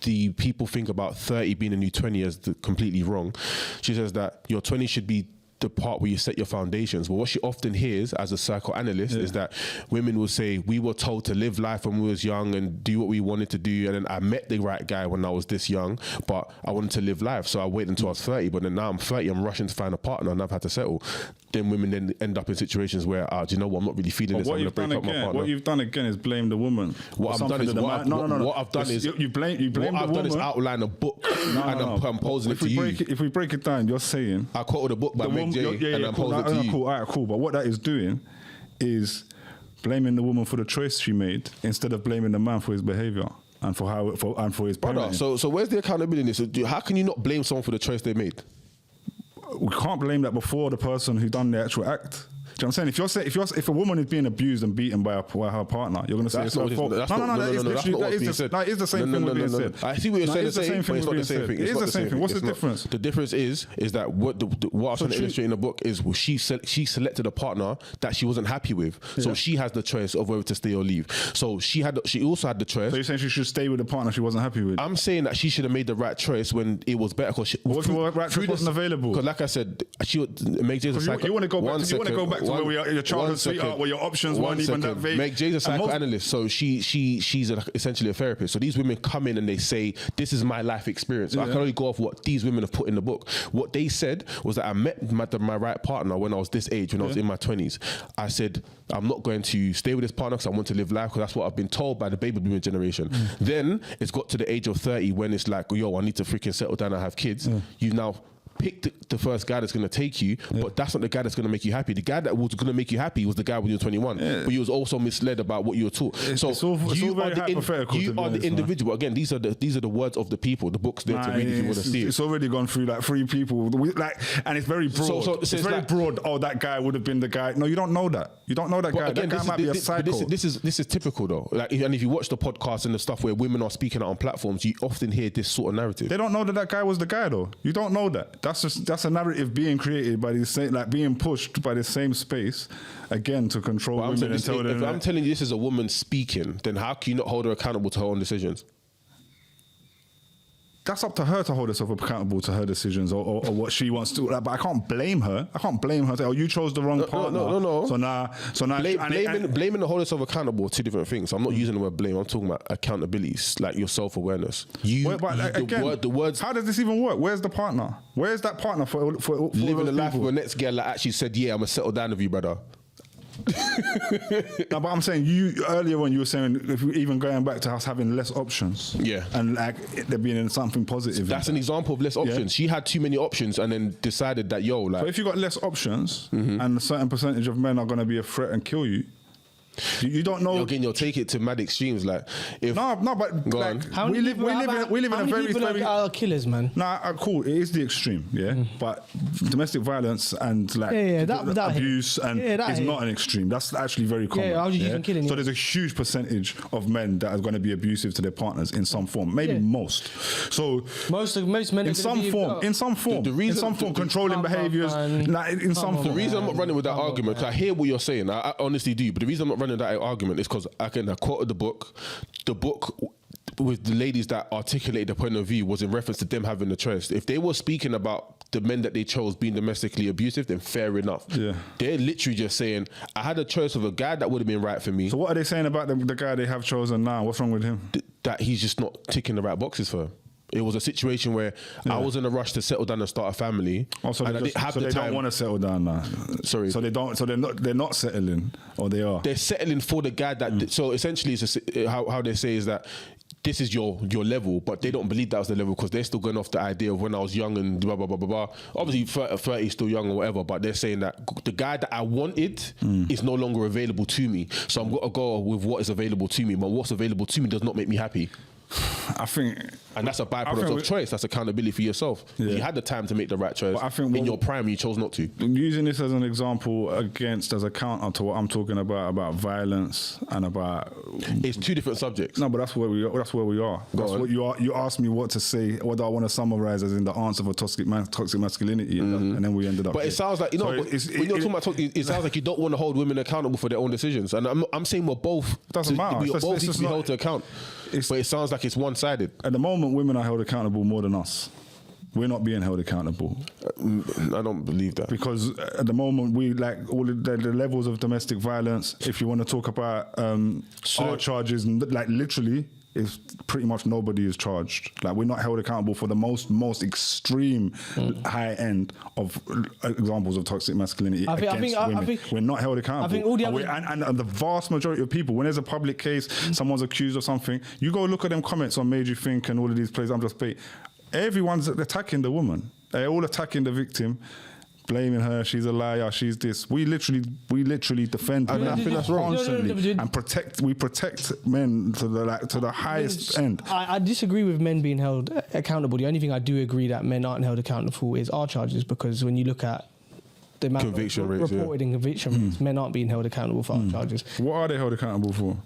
the people think about 30 being a new 20 as completely wrong. She says that your 20 should be the part where you set your foundations. But what she often hears as a psychoanalyst is that women will say, we were told to live life when we was young and do what we wanted to do, and then I met the right guy when I was this young, but I wanted to live life, so I waited until I was 30, but then now I'm 30, I'm rushing to find a partner and I've had to settle. Then women then end up in situations where, do you know what, I'm not really feeling this, I'm going to break up my partner. What you've done again is blame the woman. What I've done is you blame the woman. What I've done is outline a book and I'm posing it to you. If we break it down, you're saying I quoted a book by Meg J and I'm posing it to you. Cool, all right, cool. But what that is doing is blaming the woman for the choice she made instead of blaming the man for his behaviour. and for his brother. parenting. So where's the accountability in this? How can you not blame someone for the choice they made? We can't blame that before the person who done the actual act. Do you know what I'm saying? If a woman is being abused and beaten by her partner, you're going to say it's her fault. That is the same thing with being said. I see what you're saying. It's not the same thing. It is the same thing. What's the difference? The difference is that what I was trying to illustrate in the book is she selected a partner that she wasn't happy with, so she has the choice of whether to stay or leave. So she also had the choice. So you're saying she should stay with the partner she wasn't happy with? I'm saying that she should have made the right choice when it was better. What if the right choice wasn't available? Because like I said, Meg J's a psycho. You want to go back to where your childhood sweetheart, where your options weren't even that vague. Meg J's a psychoanalyst, so she's essentially a therapist. So these women come in and they say, this is my life experience. So I can only go off what these women have put in the book. What they said was that I met my right partner when I was this age, when I was in my 20s. I said, I'm not going to stay with this partner because I want to live life, because that's what I've been told by the baby boomer generation. Then it's got to the age of 30 when it's like, yo, I need to freaking settle down and have kids. You now pick the first guy that's going to take you, but that's not the guy that's going to make you happy. The guy that was going to make you happy was the guy when you were 21, but you was also misled about what you were taught. You are the individual. Again, these are the words of the people. The book's there to read if you want to see it. It's already gone through like 3 people, and it's very broad. It's very broad. Oh, that guy would have been the guy. No, you don't know that. You don't know that guy. Again, that guy might be a psycho. This is typical though. Like, and if you watch the podcast and the stuff where women are speaking out on platforms, you often hear this sort of narrative. They don't know that guy was the guy though. You don't know that. That's a narrative being created by these same, like being pushed by the same space again to control women and tell them. If I'm telling you this is a woman speaking, then how can you not hold her accountable to her own decisions? That's up to her to hold herself accountable to her decisions or what she wants to. Like, but I can't blame her. Say, oh, you chose the wrong partner. No. So now, blaming and holding yourself accountable are 2 different things. So I'm not using the word blame. I'm talking about accountability, like your self-awareness. The words. How does this even work? Where's the partner? Where's that partner for living the life of a next girl that actually said, "Yeah, I'm gonna settle down with you, brother." No, but I'm saying earlier when you were saying if we even going back to us having less options, and like there being something positive. That's an example of less options. She had too many options and then decided that But if you got less options and a certain percentage of men are going to be a threat and kill you. You don't know. Again, you'll take it to mad extremes. Like, if but like, we live in a very are killers, man. Cool. It is the extreme, But domestic violence and like abuse is not an extreme. That's actually very common. I was just using killing. So there's a huge percentage of men that are going to be abusive to their partners in some form, maybe most. So most men in some form, controlling behaviours. The reason I'm not running with that argument, because I hear what you're saying, I honestly do. But the reason I'm not running that argument is because I quoted the book with the ladies that articulated the point of view was in reference to them having the choice. If they were speaking about the men that they chose being domestically abusive, then fair enough. They're literally just saying, I had a choice of a guy that would have been right for me. So what are they saying about the guy they have chosen now? What's wrong with him? That he's just not ticking the right boxes for him. It was a situation where I was in a rush to settle down and start a family. So they don't want to settle down now. Sorry. So they're not settling, or they are. They're settling for the guy that. So essentially, how they say is that this is your level, but they don't believe that was the level because they're still going off the idea of when I was young and blah blah blah blah blah. Obviously, 30 is still young or whatever, but they're saying that the guy that I wanted is no longer available to me. So I'm going to go with what is available to me, but what's available to me does not make me happy. I think, and that's a byproduct of choice. That's accountability for yourself. You had the time to make the right choice. But I think in your prime, you chose not to. Using this as an example as a counter to what I'm talking about violence and about. It's 2 different subjects. No, but that's where we are. That's what you are. You asked me what to say. What do I want to summarize as in the answer for toxic masculinity, and then we ended up. But it sounds like when you're talking about toxic, it sounds like you don't want to hold women accountable for their own decisions. And I'm saying we're both. It doesn't matter. We both need to be held to account. But it sounds like it's one-sided. At the moment, women are held accountable more than us. We're not being held accountable. I don't believe that. Because at the moment, we like all of the levels of domestic violence. If you want to talk about our charges, like literally, is pretty much nobody is charged. Like, we're not held accountable for the most extreme high end of examples of toxic masculinity against women. We're not held accountable. I think all the and the vast majority of people, when there's a public case, someone's accused of something, you go look at them comments on Made You Think and all of these places. Everyone's attacking the woman. They're all attacking the victim. blaming her. She's a liar. She's this. We literally defend men I think that's wrong. constantly and protect. We protect men to the highest end. I disagree with men being held accountable. The only thing I do agree that men aren't held accountable is our charges, because when you look at the amount conviction of rates, reported in conviction rates, men aren't being held accountable for our charges. What are they held accountable for?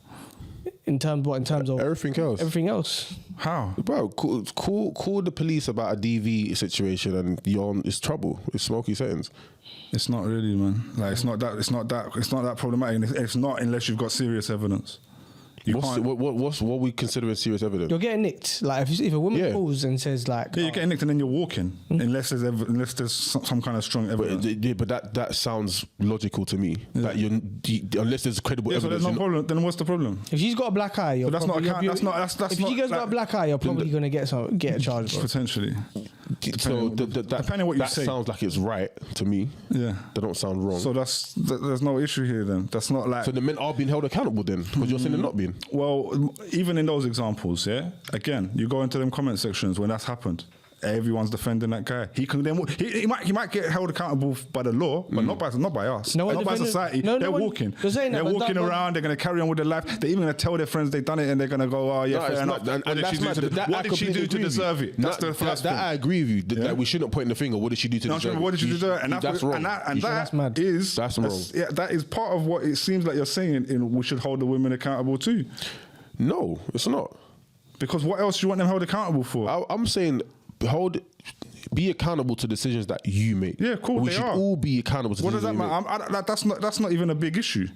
In terms of everything else. Everything else. How? Bro, call the police about a DV situation and it's trouble. It's smoky settings. It's not really, man. Like it's not that problematic. It's not unless you've got serious evidence. What we consider serious evidence? You're getting nicked. Like if a woman calls and says like, you're getting nicked and then you're walking, unless there's some kind of strong evidence. But that sounds logical to me. That unless there's credible evidence. So there's no problem. Then what's the problem? If she's got a black eye, you're that's probably, not. If she goes got a black eye, you're probably going to get a charge. Potentially. So depending on what you say, that sounds like it's right to me. Yeah, they don't sound wrong. So there's no issue here then. That's not like. So the men are being held accountable then, because you're saying they're not being. Well, even in those examples, again, you go into them comment sections when that's happened. Everyone's defending that guy. He might get held accountable by the law, but not by us, not by society. They're walking. They're walking around. They're going to carry on with their life. They're even going to tell their friends they've done it, and they're going to go, "Oh yeah, fair enough." What did she do to deserve it? That's the first thing. That I agree with you. That we shouldn't point the finger. What did she do to deserve it? What did she do? And that's wrong. And that's mad. That's wrong. Yeah, that is part of what it seems like you're saying. We should hold the women accountable too. No, it's not. Because what else do you want them held accountable for? I'm saying be accountable to decisions that you make. Yeah, cool. We should all be accountable to decisions. What does that matter? That's not even a big issue.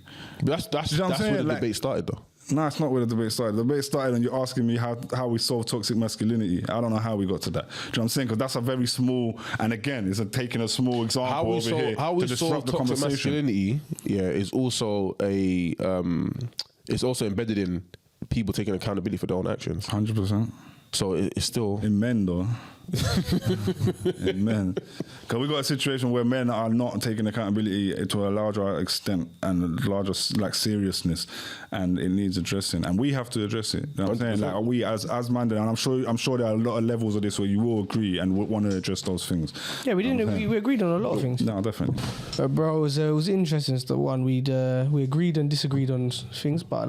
That's where the debate started, though. No, it's not where the debate started. The debate started and you're asking me how we solve toxic masculinity. I don't know how we got to that. Do you know what I'm saying? Because that's a very small, and again, it's taking a small example over here to disrupt the conversation. Masculinity, is also it's also embedded in people taking accountability for their own actions. 100%. So it's still in men though. In men, because we got a situation where men are not taking accountability to a larger extent and a larger seriousness, and it needs addressing, and we have to address it. You know what I'm saying? Like we as man, and I'm sure there are a lot of levels of this where you will agree and want to address those things. Yeah, we didn't. We agreed on a lot of things. No, definitely. Bro, it was interesting. The one we agreed and disagreed on things, but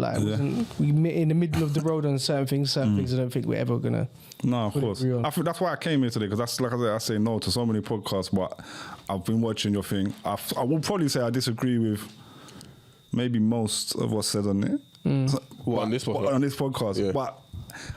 we met in the middle of the road on certain things. Certain things I don't think we're ever gonna. No, of course. I think that's why I came here today, because that's like I say no to so many podcasts, but I've been watching your thing. I will probably say I disagree with maybe most of what's said on it. On this podcast, but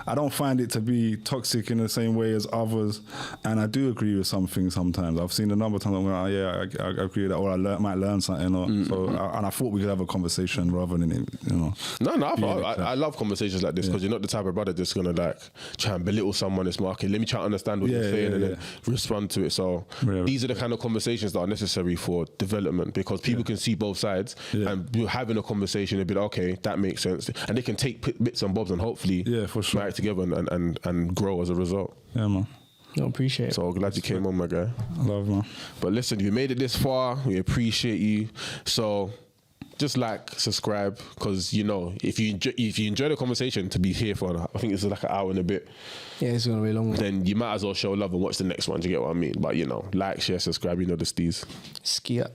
I don't find it to be toxic in the same way as others, and I do agree with some things sometimes. I've seen a number of times I'm like, I agree with that, or I might learn something, and I thought we could have a conversation rather than No, I love conversations like this, because you're not the type of brother that's gonna like try and belittle someone. It's like, okay, let me try to understand what you're saying and then respond to it. So these are the kind of conversations that are necessary for development, because people can see both sides, and you're having a conversation and be like, okay, that makes sense, and they can take bits and bobs and hopefully for sure. Right together and grow as a result. Yeah, man. I appreciate it. So glad you came on, my guy. Love, man. But listen, you made it this far. We appreciate you. So just subscribe, because if you enjoy the conversation, to be here for I think it's like an hour and a bit. Yeah, it's gonna be a long one. Then you might as well show love and watch the next one. Do you get what I mean? But like, share, subscribe. You know the steez. Ski up.